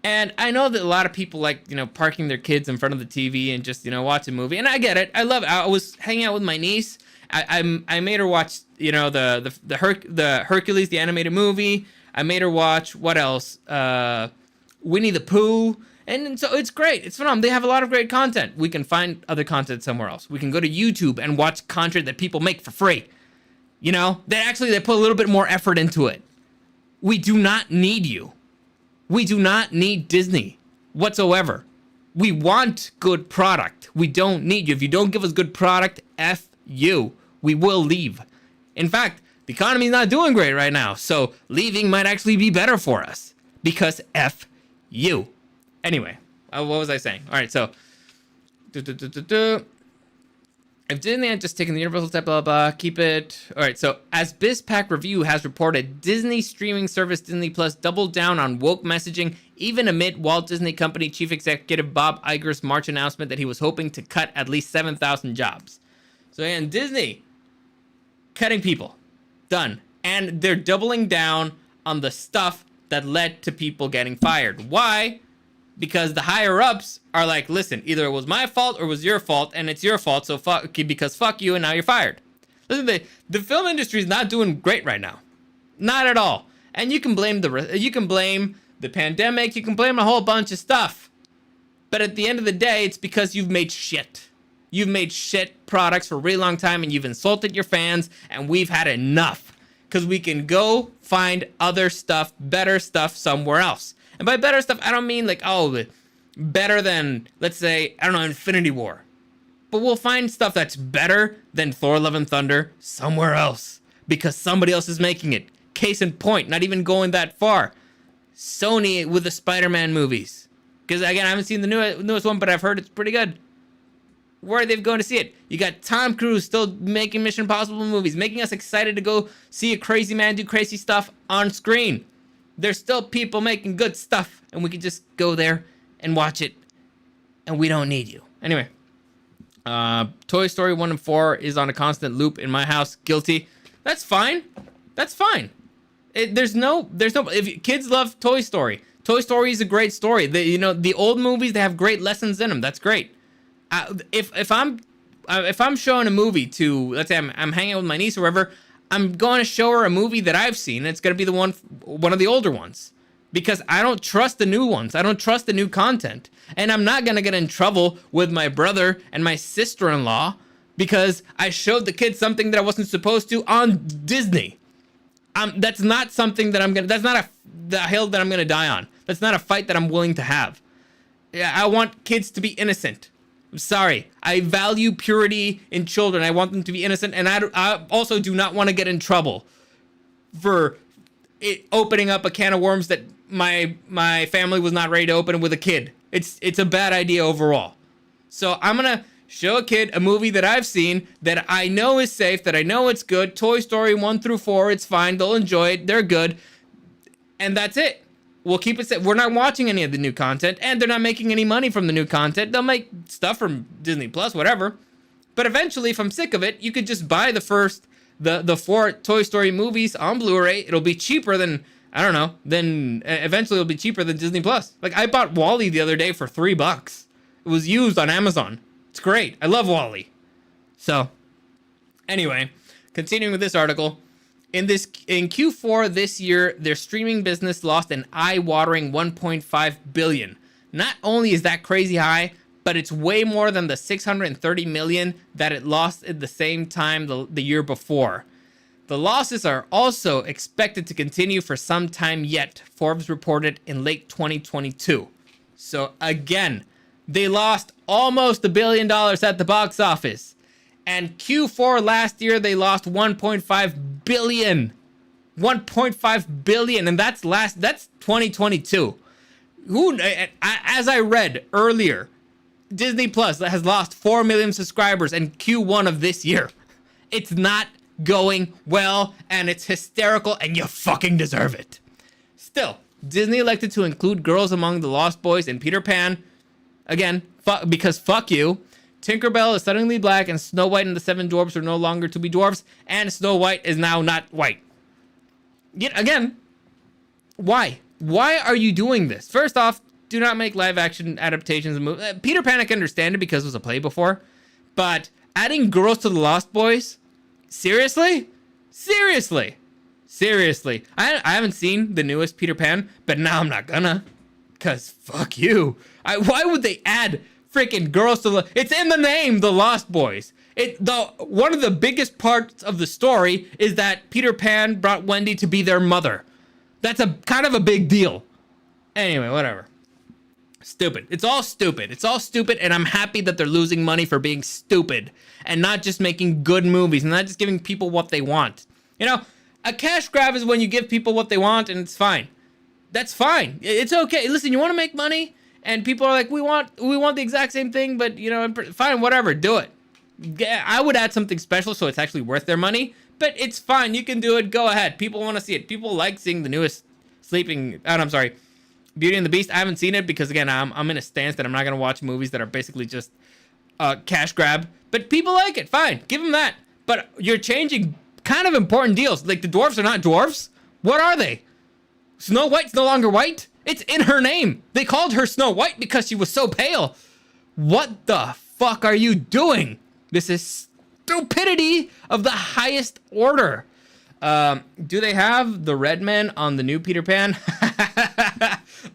And I know that a lot of people like, parking their kids in front of the TV and just, watch a movie. And I get it. I love it. I was hanging out with my niece. I made her watch, the Hercules, the animated movie. I made her watch, what else? Winnie the Pooh. And so it's great. It's phenomenal. They have a lot of great content. We can find other content somewhere else. We can go to YouTube and watch content that people make for free. They put a little bit more effort into it. We do not need you. We do not need Disney whatsoever. We want good product. We don't need you. If you don't give us good product, F you. We will leave. In fact, the economy is not doing great right now. So leaving might actually be better for us because F you. Anyway, what was I saying? All right, so if Disney had just taken the Universal step, blah, blah, blah, keep it. All right, so as BizPack Review has reported, Disney streaming service Disney Plus doubled down on woke messaging, even amid Walt Disney Company Chief Executive Bob Iger's March announcement that he was hoping to cut at least 7,000 jobs. So, and Disney cutting people. Done. And they're doubling down on the stuff that led to people getting fired. Why? Because the higher ups are like, listen, either it was my fault or it was your fault, and it's your fault, so fuck you, and now you're fired. Listen, the film industry is not doing great right now, not at all. And you can blame the pandemic, you can blame a whole bunch of stuff, but at the end of the day, it's because you've made shit. You've made shit products for a really long time, and you've insulted your fans, and we've had enough. Because we can go find other stuff, better stuff somewhere else. And by better stuff, I don't mean like, better than, let's say, Infinity War. But we'll find stuff that's better than Thor Love and Thunder somewhere else. Because somebody else is making it. Case in point, not even going that far. Sony with the Spider-Man movies. Because, again, I haven't seen the newest one, but I've heard it's pretty good. Where are they going to see it? You got Tom Cruise still making Mission Impossible movies, making us excited to go see a crazy man do crazy stuff on screen. There's still people making good stuff, and we can just go there and watch it, and we don't need you. Anyway, Toy Story 1 and 4 is on a constant loop in my house. Guilty. That's fine. That's fine. There's no. If kids love Toy Story is a great story. The old movies, they have great lessons in them. That's great. If I'm showing a movie to, let's say I'm hanging out with my niece or whatever, I'm going to show her a movie that I've seen. It's going to be one of the older ones, because I don't trust the new ones. I don't trust the new content, and I'm not going to get in trouble with my brother and my sister-in-law because I showed the kids something that I wasn't supposed to on Disney. That's not something that that's not the hill that I'm going to die on. That's not a fight that I'm willing to have. I want kids to be innocent. I'm sorry. I value purity in children. I want them to be innocent, and I also do not want to get in trouble for opening up a can of worms that my family was not ready to open with a kid. It's a bad idea overall. So I'm gonna show a kid a movie that I've seen that I know is safe, that I know it's good. Toy Story 1 through 4, it's fine. They'll enjoy it. They're good, and that's it. We'll keep it safe. We're not watching any of the new content, and they're not making any money from the new content. They'll make stuff from Disney Plus, whatever. But eventually, if I'm sick of it, you could just buy the 4 Toy Story movies on Blu-ray. It'll be cheaper than, eventually it'll be cheaper than Disney Plus. Like, I bought WALL-E the other day for $3. It was used on Amazon. It's great. I love WALL-E. So, anyway, continuing with this article. In Q4 this year, their streaming business lost an eye-watering $1.5 billion. Not only is that crazy high, but it's way more than the $630 million that it lost at the same time the year before. The losses are also expected to continue for some time yet, Forbes reported in late 2022. So again, they lost almost $1 billion at the box office. And Q4 last year, they lost 1.5 billion. 1.5 billion, and that's 2022. As I read earlier, Disney Plus has lost 4 million subscribers in Q1 of this year. It's not going well, and it's hysterical, and you fucking deserve it. Still, Disney elected to include girls among the Lost Boys and Peter Pan. Again, because fuck you. Tinkerbell is suddenly black, and Snow White and the Seven Dwarfs are no longer to be dwarfs, and Snow White is now not white. Yet again, why? Why are you doing this? First off, do not make live action adaptations of movies. Peter Pan, I can understand it because it was a play before, but adding girls to the Lost Boys? Seriously? Seriously? Seriously? I haven't seen the newest Peter Pan, but now I'm not gonna. Cause fuck you. Why would they add freaking girls to the... It's in the name, the Lost Boys. One of the biggest parts of the story is that Peter Pan brought Wendy to be their mother. That's a kind of a big deal. Anyway, whatever. Stupid. It's all stupid. It's all stupid, and I'm happy that they're losing money for being stupid and not just making good movies and not just giving people what they want. You know, a cash grab is when you give people what they want, and it's fine. That's fine. It's okay. Listen, you want to make money, and people are like, we want the exact same thing, but you know, fine, whatever, do it. I would add something special so it's actually worth their money, but it's fine. You can do it. Go ahead. People want to see it. People like seeing the newest Beauty and the Beast. I haven't seen it because, again, I'm in a stance that I'm not going to watch movies that are basically just cash grab. But people like it. Fine. Give them that. But you're changing kind of important deals. Like, the dwarfs are not dwarfs. What are they? Snow White's no longer white? It's in her name. They called her Snow White because she was so pale. What the fuck are you doing? This is stupidity of the highest order. Do they have the red man on the new Peter Pan?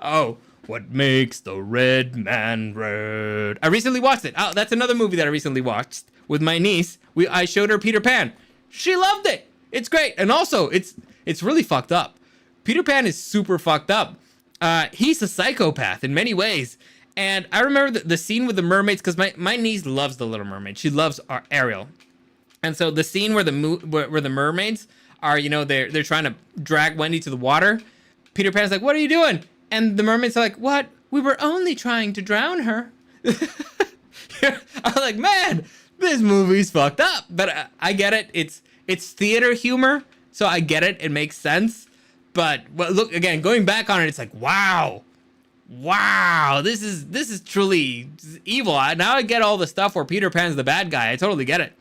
Oh, what makes the red man red? I recently watched it. Oh, that's another movie that I recently watched with my niece. I showed her Peter Pan. She loved it. It's great. And also, it's really fucked up. Peter Pan is super fucked up. He's a psychopath in many ways. And I remember the scene with the mermaids, because my niece loves The Little Mermaid. She loves Ariel. And so the scene where the mermaids are, you know, they're trying to drag Wendy to the water. Peter Pan's like, what are you doing? And the mermaids are like, what? We were only trying to drown her. I'm like, man, this movie's fucked up. But I get it. It's theater humor, so I get it. It makes sense. But look, again, going back on it, it's like, wow, this is truly evil. Now I get all the stuff where Peter Pan's the bad guy. I totally get it.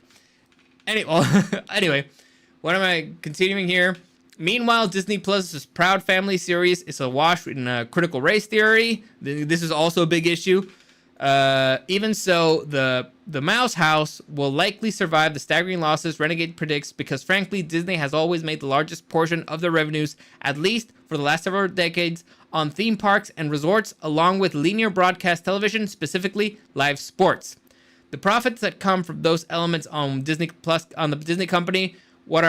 Anyway, what am I continuing here? Meanwhile, Disney Plus's Proud Family series is awash in critical race theory. This is also a big issue. Even so, the Mouse House will likely survive the staggering losses Renegade predicts because, frankly, Disney has always made the largest portion of their revenues, at least for the last several decades, on theme parks and resorts, along with linear broadcast television, specifically live sports. The profits that come from those elements on Disney Plus, on the Disney company, what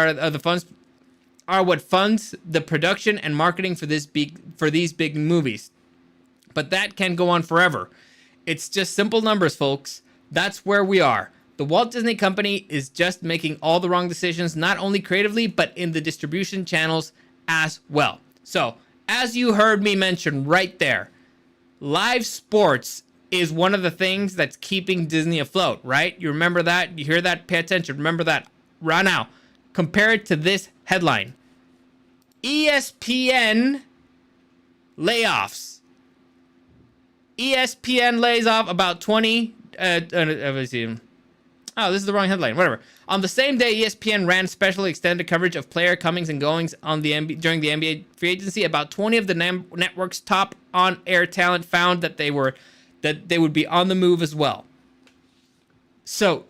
funds the production and marketing for these big movies. But that can go on forever. It's just simple numbers, folks. That's where we are. The Walt Disney Company is just making all the wrong decisions, not only creatively, but in the distribution channels as well. So, as you heard me mention right there, live sports is one of the things that's keeping Disney afloat, right? You remember that? You hear that? Pay attention. Remember that right now. Compare it to this headline. ESPN layoffs. ESPN lays off about 20... Oh, this is the wrong headline. Whatever. On the same day, ESPN ran special extended coverage of player comings and goings on during the NBA free agency. About 20 of the network's top on-air talent found that they would be on the move as well. So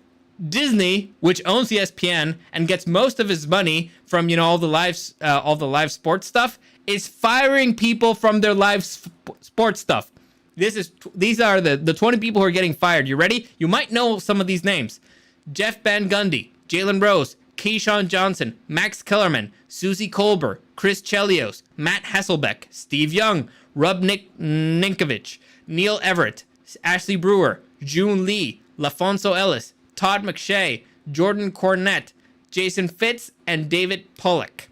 Disney, which owns ESPN and gets most of its money from, you know, all the live sports stuff, is firing people from their live sports stuff. These are the 20 people who are getting fired. You ready? You might know some of these names. Jeff Van Gundy, Jalen Rose, Keyshawn Johnson, Max Kellerman, Susie Kolber, Chris Chelios, Matt Hasselbeck, Steve Young, Rob Ninkovich, Neil Everett, Ashley Brewer, June Lee, LaFonso Ellis, Todd McShay, Jordan Cornett, Jason Fitz, and David Pollock.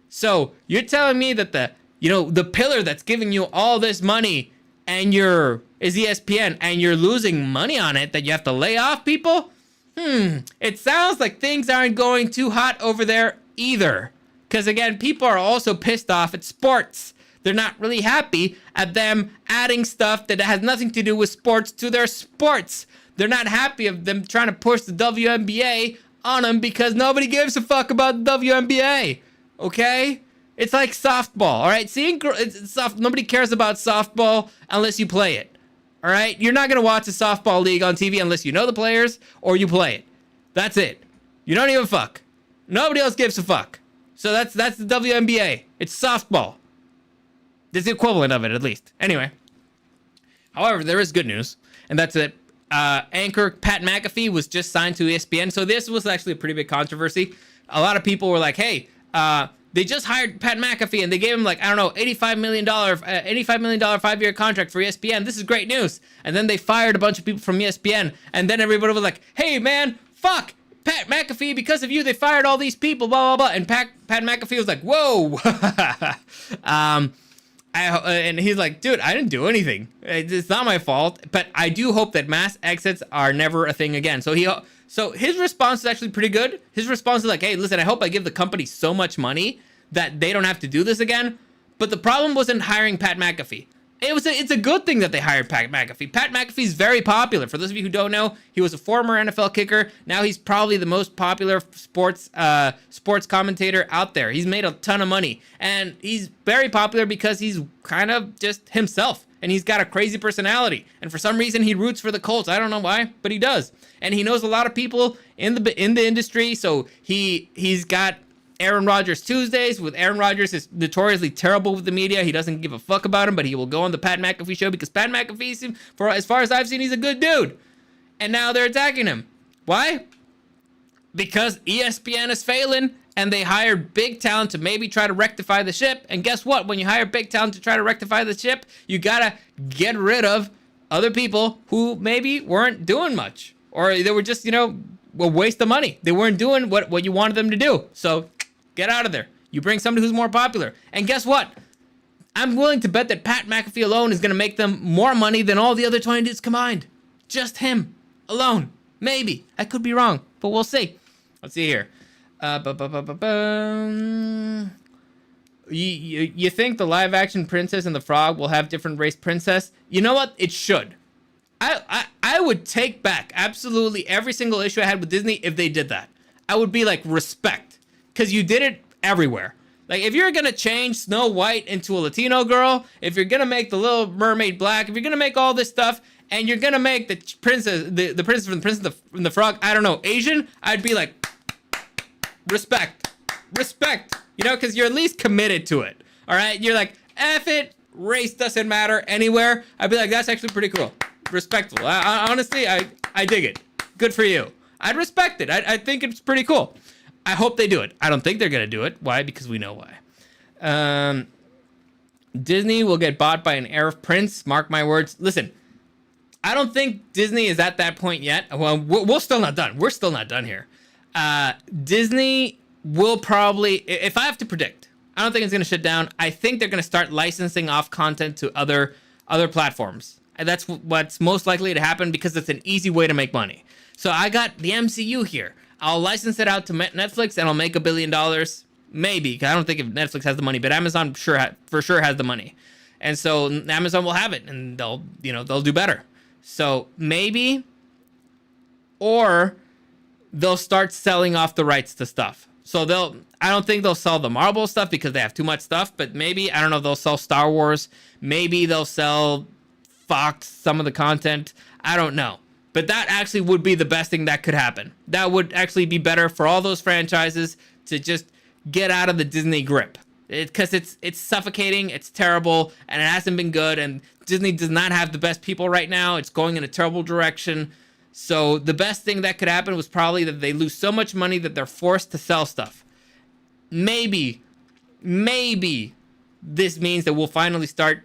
So you're telling me that the pillar that's giving you all this money is ESPN, and you're losing money on it, that you have to lay off people? It sounds like things aren't going too hot over there either. Because again, people are also pissed off at sports. They're not really happy at them adding stuff that has nothing to do with sports to their sports. They're not happy of them trying to push the WNBA on them because nobody gives a fuck about the WNBA. Okay? It's like softball, all right? Nobody cares about softball unless you play it. All right? You're not going to watch a softball league on TV unless you know the players or you play it. That's it. You don't even fuck. Nobody else gives a fuck. So that's the WNBA. It's softball. It's the equivalent of it, at least. Anyway. However, there is good news, and that's that anchor Pat McAfee was just signed to ESPN. So this was actually a pretty big controversy. A lot of people were like, hey, they just hired Pat McAfee and they gave him like, I don't know, $85 million 5-year contract for ESPN. This is great news. And then they fired a bunch of people from ESPN. And then everybody was like, hey, man, fuck Pat McAfee. Because of you, they fired all these people, blah, blah, blah. And Pat McAfee was like, whoa. And he's like, dude, I didn't do anything. It's not my fault. But I do hope that mass exits are never a thing again. So his response is actually pretty good. His response is like, hey, listen, I hope I give the company so much money that they don't have to do this again. But the problem wasn't hiring Pat McAfee. It's a good thing that they hired Pat McAfee. Pat McAfee's very popular. For those of you who don't know, he was a former NFL kicker. Now he's probably the most popular sports commentator out there. He's made a ton of money. And he's very popular because he's kind of just himself. And he's got a crazy personality. And for some reason, he roots for the Colts. I don't know why, but he does. And he knows a lot of people in the industry. So he's got Aaron Rodgers Tuesdays. With Aaron Rodgers is notoriously terrible with the media. He doesn't give a fuck about him, but he will go on the Pat McAfee show because Pat McAfee, for as far as I've seen, he's a good dude. And now they're attacking him. Why? Because ESPN is failing and they hired big talent to maybe try to rectify the ship. And guess what? When you hire big talent to try to rectify the ship, you gotta get rid of other people who maybe weren't doing much. Or they were just, a waste of money. They weren't doing what you wanted them to do. So get out of there. You bring somebody who's more popular. And guess what? I'm willing to bet that Pat McAfee alone is going to make them more money than all the other 20 dudes combined. Just him alone. Maybe. I could be wrong, but we'll see. Let's see here. You think the live action Princess and the Frog will have different race princess? You know what? It should. I would take back absolutely every single issue I had with Disney if they did that. I would be like, respect. Because you did it everywhere. Like, if you're going to change Snow White into a Latino girl, if you're going to make the Little Mermaid black, if you're going to make all this stuff, and you're going to make the princess, the princess from the Princess and the Frog, I don't know, Asian, I'd be like, respect. Respect. Because you're at least committed to it. All right? You're like, F it, race doesn't matter anywhere. I'd be like, that's actually pretty cool. Respectful. Honestly, I dig it. Good for you. I'd respect it. I think it's pretty cool. I hope they do it. I don't think they're going to do it. Why? Because we know why. Disney will get bought by an Arab prince. Mark my words. Listen, I don't think Disney is at that point yet. Well, we're still not done. We're still not done here. Disney will probably, if I have to predict, I don't think it's going to shut down. I think they're going to start licensing off content to other platforms. And that's what's most likely to happen because it's an easy way to make money. So I got the MCU here. I'll license it out to Netflix and I'll make $1 billion. Maybe, because I don't think if Netflix has the money, but Amazon for sure has the money. And so Amazon will have it and they'll do better. So maybe, or they'll start selling off the rights to stuff. So I don't think they'll sell the Marvel stuff because they have too much stuff, but maybe, I don't know, they'll sell Star Wars. Maybe they'll sell Fox some of the content. I don't know. But that actually would be the best thing that could happen. That would actually be better for all those franchises to just get out of the Disney grip. Because it's suffocating, it's terrible, and it hasn't been good, and Disney does not have the best people right now. It's going in a terrible direction. So the best thing that could happen was probably that they lose so much money that they're forced to sell stuff. Maybe this means that we'll finally start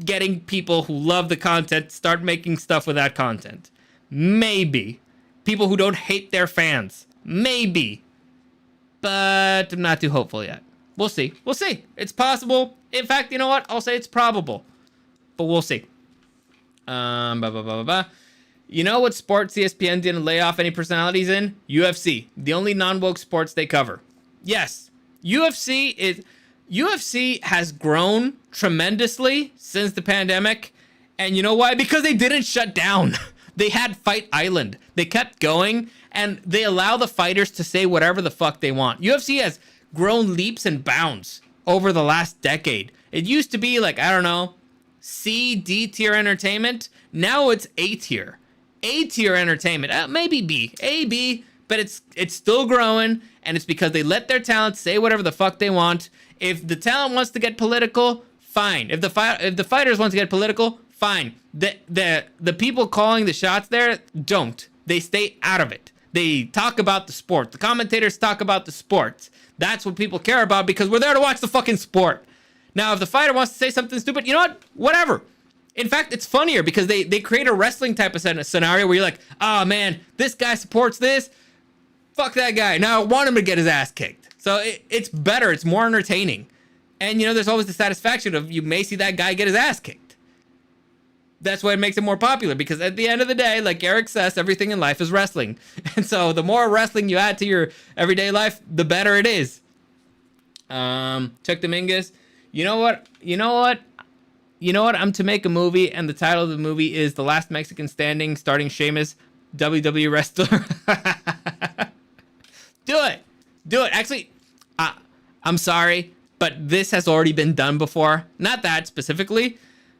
getting people who love the content start making stuff with that content. Maybe. People who don't hate their fans. Maybe. But I'm not too hopeful yet. We'll see. We'll see. It's possible. In fact, you know what? I'll say it's probable. But we'll see. You know what sports ESPN didn't lay off any personalities in? UFC. The only non-woke sports they cover. Yes. UFC has grown tremendously since the pandemic. And you know why? Because they didn't shut down. They had Fight Island. They kept going, and they allow the fighters to say whatever the fuck they want. UFC has grown leaps and bounds over the last decade. It used to be like, I don't know, C, D tier entertainment. Now it's A tier. A tier entertainment. Maybe B. A, B, but it's still growing, and it's because they let their talent say whatever the fuck they want. If the talent wants to get political, fine. If the fighters want to get political, fine. The people calling the shots there don't. They stay out of it. They talk about the sport. The commentators talk about the sport. That's what people care about because we're there to watch the fucking sport. Now, if the fighter wants to say something stupid, you know what? Whatever. In fact, it's funnier because they create a wrestling type of scenario where you're like, oh man, this guy supports this. Fuck that guy. Now I want him to get his ass kicked. So it's better. It's more entertaining. And, you know, there's always the satisfaction of you may see that guy get his ass kicked. That's why it makes it more popular because at the end of the day, like Eric says, everything in life is wrestling. And so the more wrestling you add to your everyday life, the better it is. Chuck Dominguez. You know what? I'm to make a movie, and the title of the movie is The Last Mexican Standing, starring Sheamus, WWE wrestler. Do it. Actually, I'm sorry, but this has already been done before. Not that specifically.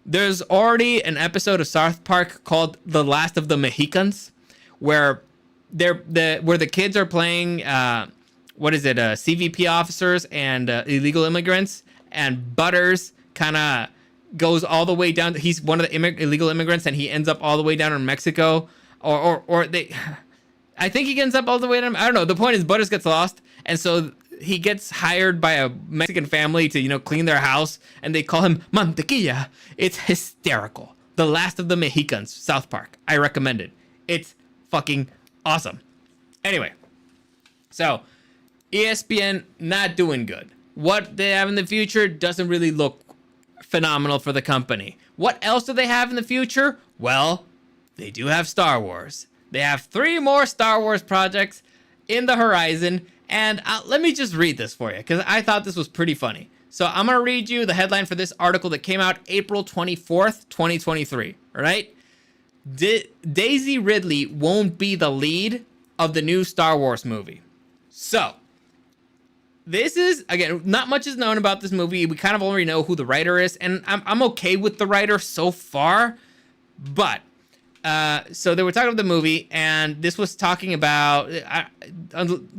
There's already an episode of South Park called The Last of the Mexicans, where the kids are playing CVP officers and illegal immigrants, and Butters kind of goes all the way down. He's one of the illegal immigrants, and he ends up all the way down in Mexico, or they. I think he ends up all the way down. I don't know. The point is, Butters gets lost, and so he gets hired by a Mexican family to, you know, clean their house, and they call him Mantequilla. It's hysterical. The Last of the Mexicans, South Park. I recommend it. It's fucking awesome. Anyway, so ESPN not doing good. What they have in the future doesn't really look phenomenal for the company. What else do they have in the future? Well, they do have Star Wars. They have 3 more Star Wars projects in the horizon. And let me just read this for you because I thought this was pretty funny. So I'm going to read you the headline for this article that came out April 24th, 2023. All right. Daisy Ridley won't be the lead of the new Star Wars movie. So this is, again, not much is known about this movie. We kind of already know who the writer is, and I'm okay with the writer so far. But so they were talking about the movie, and this was talking about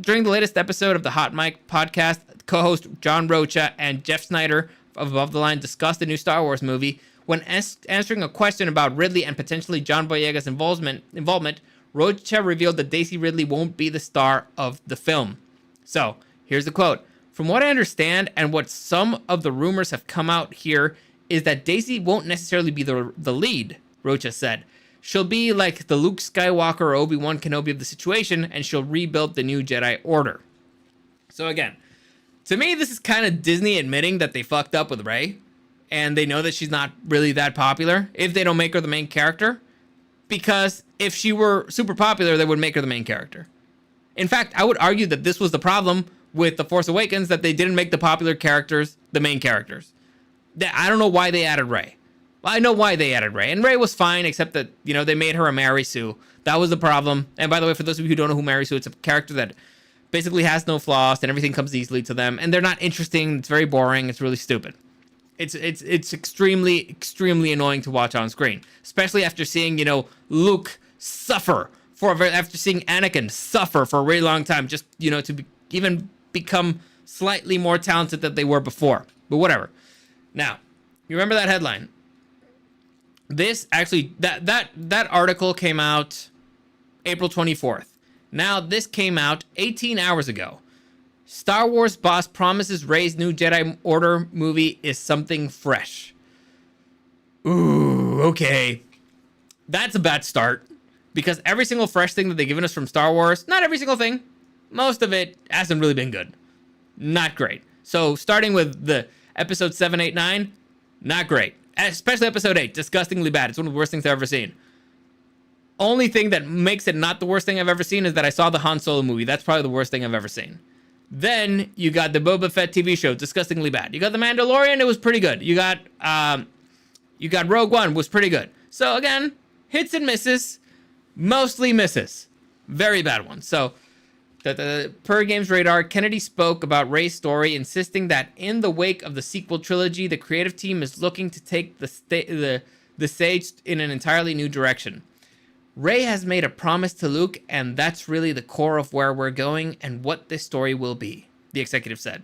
during the latest episode of the Hot Mic podcast, co-host John Rocha and Jeff Snyder of Above the Line discussed the new Star Wars movie. When answering a question about Ridley and potentially John Boyega's involvement, Rocha revealed that Daisy Ridley won't be the star of the film. So here's the quote. From what I understand and what some of the rumors have come out here is that Daisy won't necessarily be the lead, Rocha said. She'll be like the Luke Skywalker or Obi-Wan Kenobi of the situation, and she'll rebuild the new Jedi Order. So again, to me, this is kind of Disney admitting that they fucked up with Rey, and they know that she's not really that popular if they don't make her the main character. Because if she were super popular, they would make her the main character. In fact, I would argue that this was the problem with The Force Awakens, that they didn't make the popular characters the main characters. I don't know why they added Rey. Well, I know why they added Rey, and Rey was fine, except that, you know, they made her a Mary Sue. That was the problem. And by the way, for those of you who don't know who Mary Sue, it's a character that basically has no flaws, and everything comes easily to them, and they're not interesting. It's very boring. It's really stupid. It's extremely, extremely annoying to watch on screen, especially after seeing, you know, Luke suffer after seeing Anakin suffer for a really long time, just, you know, to even become slightly more talented than they were before. But whatever. Now, you remember that headline? This actually, that article came out April 24th. Now, this came out 18 hours ago. Star Wars boss promises Rey's new Jedi Order movie is something fresh. Ooh, okay. That's a bad start. Because every single fresh thing that they've given us from Star Wars, not every single thing, most of it hasn't really been good. Not great. So starting with the episode 7, 8, 9, not great. Especially episode 8, disgustingly bad. It's one of the worst things I've ever seen. Only thing that makes it not the worst thing I've ever seen is that I saw the Han Solo movie. That's probably the worst thing I've ever seen. Then you got the Boba Fett TV show, disgustingly bad. You got the Mandalorian, it was pretty good. You got Rogue One, was pretty good. So again, hits and misses, mostly misses. Very bad one. So per Games Radar, Kennedy spoke about Rey's story, insisting that in the wake of the sequel trilogy, the creative team is looking to take the stage in an entirely new direction. Rey has made a promise to Luke, and that's really the core of where we're going and what this story will be, the executive said.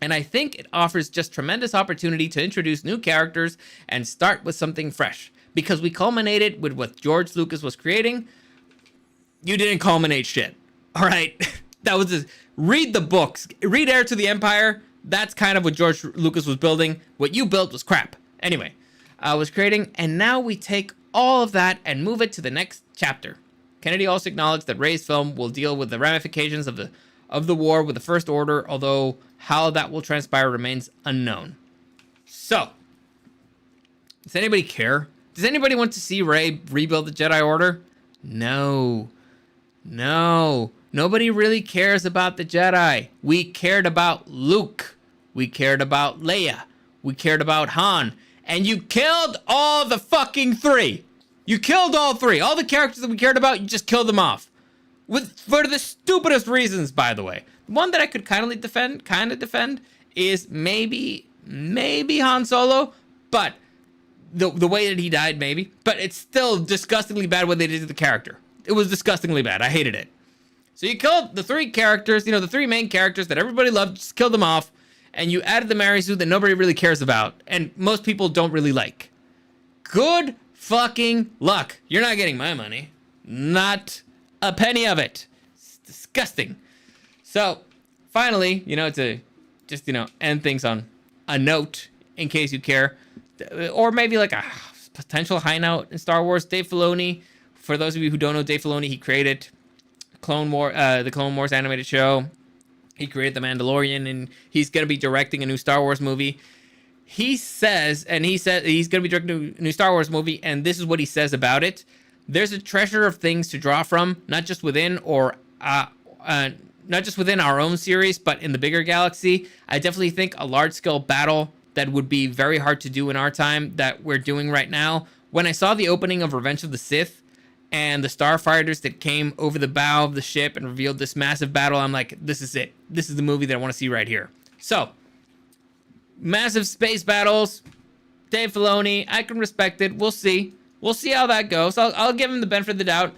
And I think it offers just tremendous opportunity to introduce new characters and start with something fresh. Because we culminated with what George Lucas was creating. You didn't culminate shit. All right? That was just, read the books. Read Heir to the Empire. That's kind of what George Lucas was building. What you built was crap. Anyway, I was creating, and now we take all of that and move it to the next chapter. Kennedy also acknowledged that Rey's film will deal with the ramifications of the war with the First Order, although how that will transpire remains unknown. So, does anybody care? Does anybody want to see Rey rebuild the Jedi Order? No. Nobody really cares about the Jedi. We cared about Luke. We cared about Leia. We cared about Han. And you killed all the fucking three. You killed all three. All the characters that we cared about, you just killed them off. For the stupidest reasons, by the way. The one that I could kind of defend is maybe Han Solo, but the way that he died, maybe. But it's still disgustingly bad what they did to the character. It was disgustingly bad. I hated it. So you killed the three characters, the three main characters that everybody loved, just killed them off. And you added the Marisu that nobody really cares about, and most people don't really like. Good fucking luck. You're not getting my money. Not a penny of it. It's disgusting. So, finally, to just, end things on a note, in case you care, or maybe like a potential high note in Star Wars, Dave Filoni. For those of you who don't know Dave Filoni, he created the Clone Wars animated show. He created The Mandalorian, and he's going to be directing a new Star Wars movie. He said he's going to be directing a new Star Wars movie, and this is what he says about it. There's a treasure of things to draw from, not just within our own series, but in the bigger galaxy. I definitely think a large-scale battle that would be very hard to do in our time that we're doing right now. When I saw the opening of Revenge of the Sith, and the starfighters that came over the bow of the ship and revealed this massive battle, I'm like, this is it. This is the movie that I want to see right here. So, massive space battles. Dave Filoni, I can respect it. We'll see. We'll see how that goes. I'll give him the benefit of the doubt.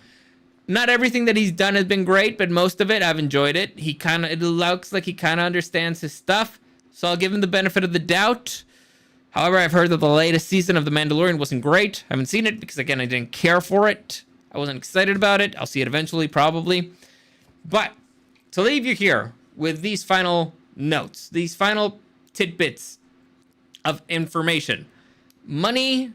Not everything that he's done has been great, but most of it, I've enjoyed it. It looks like he kind of understands his stuff. So I'll give him the benefit of the doubt. However, I've heard that the latest season of The Mandalorian wasn't great. I haven't seen it because, again, I didn't care for it. I wasn't excited about it. I'll see it eventually, probably. But to leave you here with these final notes, these final tidbits of information. Money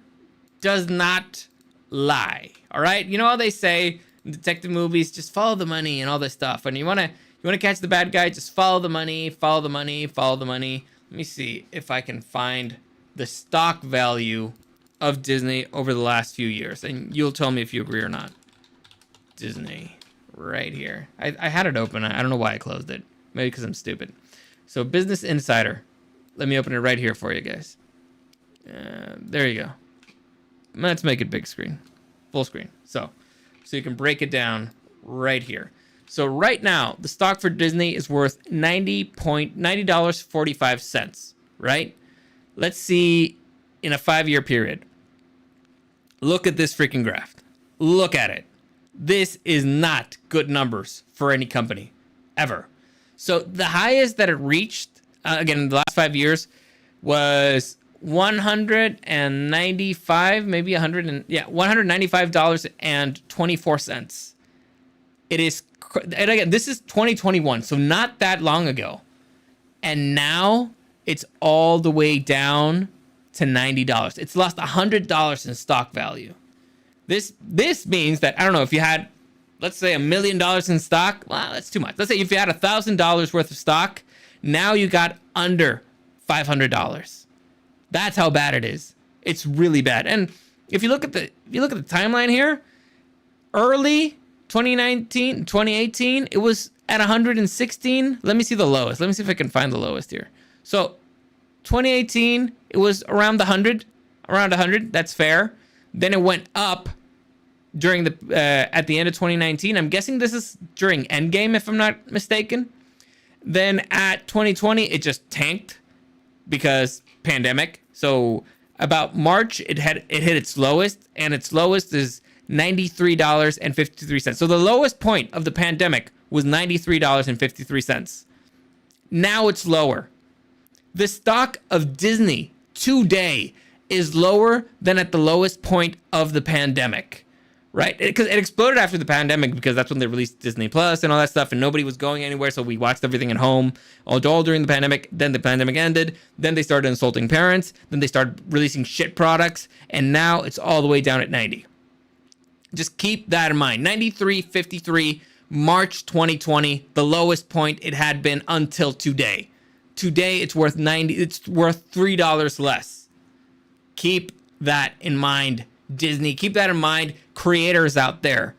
does not lie. All right? You know how they say in detective movies, just follow the money and all this stuff. And you want to catch the bad guy, just follow the money, follow the money, follow the money. Let me see if I can find the stock value of Disney over the last few years, and you'll tell me if you agree or not. Disney, right here. I had it open. I don't know why I closed it. Maybe because I'm stupid. So Business Insider. Let me open it right here for you guys. There you go. Let's make it big screen, full screen. So you can break it down right here. So right now, the stock for Disney is worth $90.45. Right? Let's see in a 5-year period. Look at this freaking graph. Look at it. This is not good numbers for any company, ever. So the highest that it reached, again, in the last 5 years, was $195, maybe $195.24. It is, and again, this is 2021, so not that long ago. And now it's all the way down to $90. It's lost $100 in stock value. This means that, I don't know, if you had, let's say, $1 million in stock, well, that's too much. Let's say if you had $1,000 worth of stock, now you got under $500. That's how bad it is. It's really bad. And if you look at the timeline here, early 2019, 2018, it was at 116. Let me see the lowest. Let me see if I can find the lowest here. So 2018, it was around 100. That's fair. Then it went up during at the end of 2019. I'm guessing this is during Endgame, if I'm not mistaken. Then at 2020, it just tanked because pandemic. So about March, it hit its lowest, and its lowest is $93.53. So the lowest point of the pandemic was $93.53. Now it's lower. The stock of Disney today is lower than at the lowest point of the pandemic, right? Because it exploded after the pandemic, because that's when they released Disney Plus and all that stuff, and nobody was going anywhere, so we watched everything at home all during the pandemic. Then the pandemic ended. Then they started insulting parents. Then they started releasing shit products, and now it's all the way down at 90. Just keep that in mind. 93.53, March 2020, the lowest point it had been until today. Today it's worth $3 less. Keep that in mind, Disney. Keep that in mind, creators out there.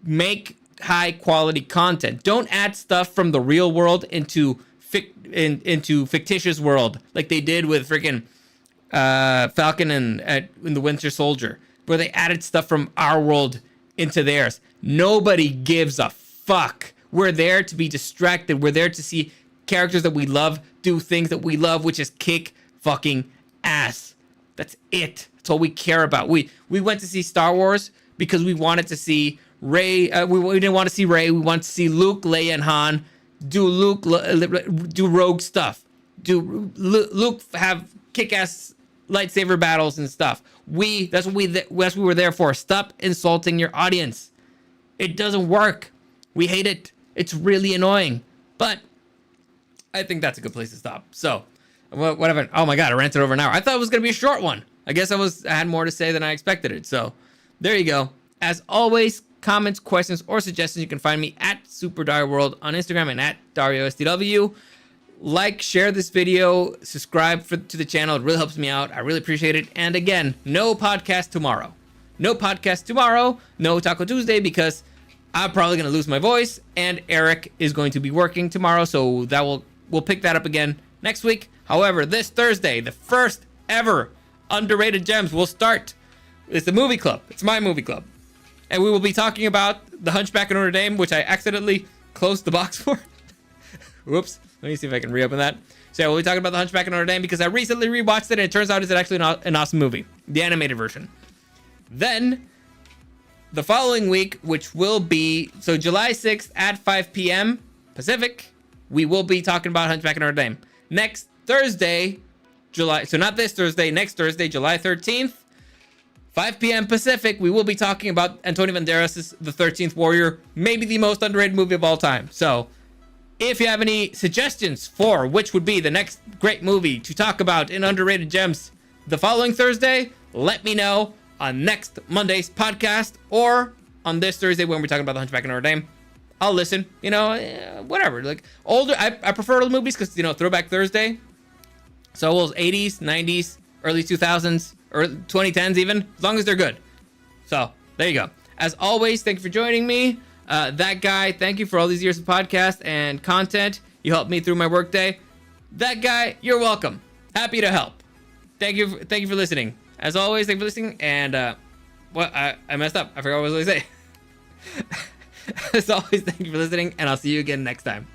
Make high quality content. Don't add stuff from the real world into fictitious world like they did with freaking Falcon and the Winter Soldier, where they added stuff from our world into theirs. Nobody gives a fuck. We're there to be distracted. We're there to see characters that we love do things that we love, which is kick fucking ass. That's it. That's all we care about. We went to see Star Wars because we wanted to see Rey. We didn't want to see Rey. We wanted to see Luke, Leia, and Han do rogue stuff. Luke have kick-ass lightsaber battles and stuff. That's what we were there for. Stop insulting your audience. It doesn't work. We hate it. It's really annoying. But I think that's a good place to stop. So, whatever. Oh my god, I ranted over an hour. I thought it was gonna be a short one. I guess I had more to say than I expected it. So, there you go. As always, comments, questions, or suggestions, you can find me at Super Dario World on Instagram and at Dario STW. Like, share this video, subscribe to the channel. It really helps me out. I really appreciate it. And again, no podcast tomorrow. No podcast tomorrow. No Taco Tuesday, because I'm probably going to lose my voice, and Eric is going to be working tomorrow, so we'll pick that up again next week. However, this Thursday, the first ever Underrated Gems will start. It's the movie club. It's my movie club. And we will be talking about The Hunchback of Notre Dame, which I accidentally closed the box for. Whoops. Let me see if I can reopen that. So we'll be talking about The Hunchback of Notre Dame because I recently rewatched it, and it turns out it's actually an awesome movie. The animated version. Then, the following week, which will be, so July 6th at 5 p.m. Pacific, we will be talking about Hunchback of Notre Dame. Next Thursday, not this Thursday, next Thursday, July 13th, 5 p.m. Pacific, we will be talking about Antonio Banderas' The 13th Warrior, maybe the most underrated movie of all time. So, if you have any suggestions for which would be the next great movie to talk about in Underrated Gems the following Thursday, let me know on next Monday's podcast or on this Thursday when we're talking about The Hunchback of Notre Dame. I'll listen, whatever. Like older, I prefer old movies because, Throwback Thursday. So old 80s, 90s, early 2000s, or 2010s even, as long as they're good. So there you go. As always, thank you for joining me. That guy, thank you for all these years of podcast and content. You helped me through my workday. That guy, you're welcome. Happy to help. Thank you for listening. As always, thank you for listening. And I messed up. I forgot what I was going to say. As always, thank you for listening, and I'll see you again next time.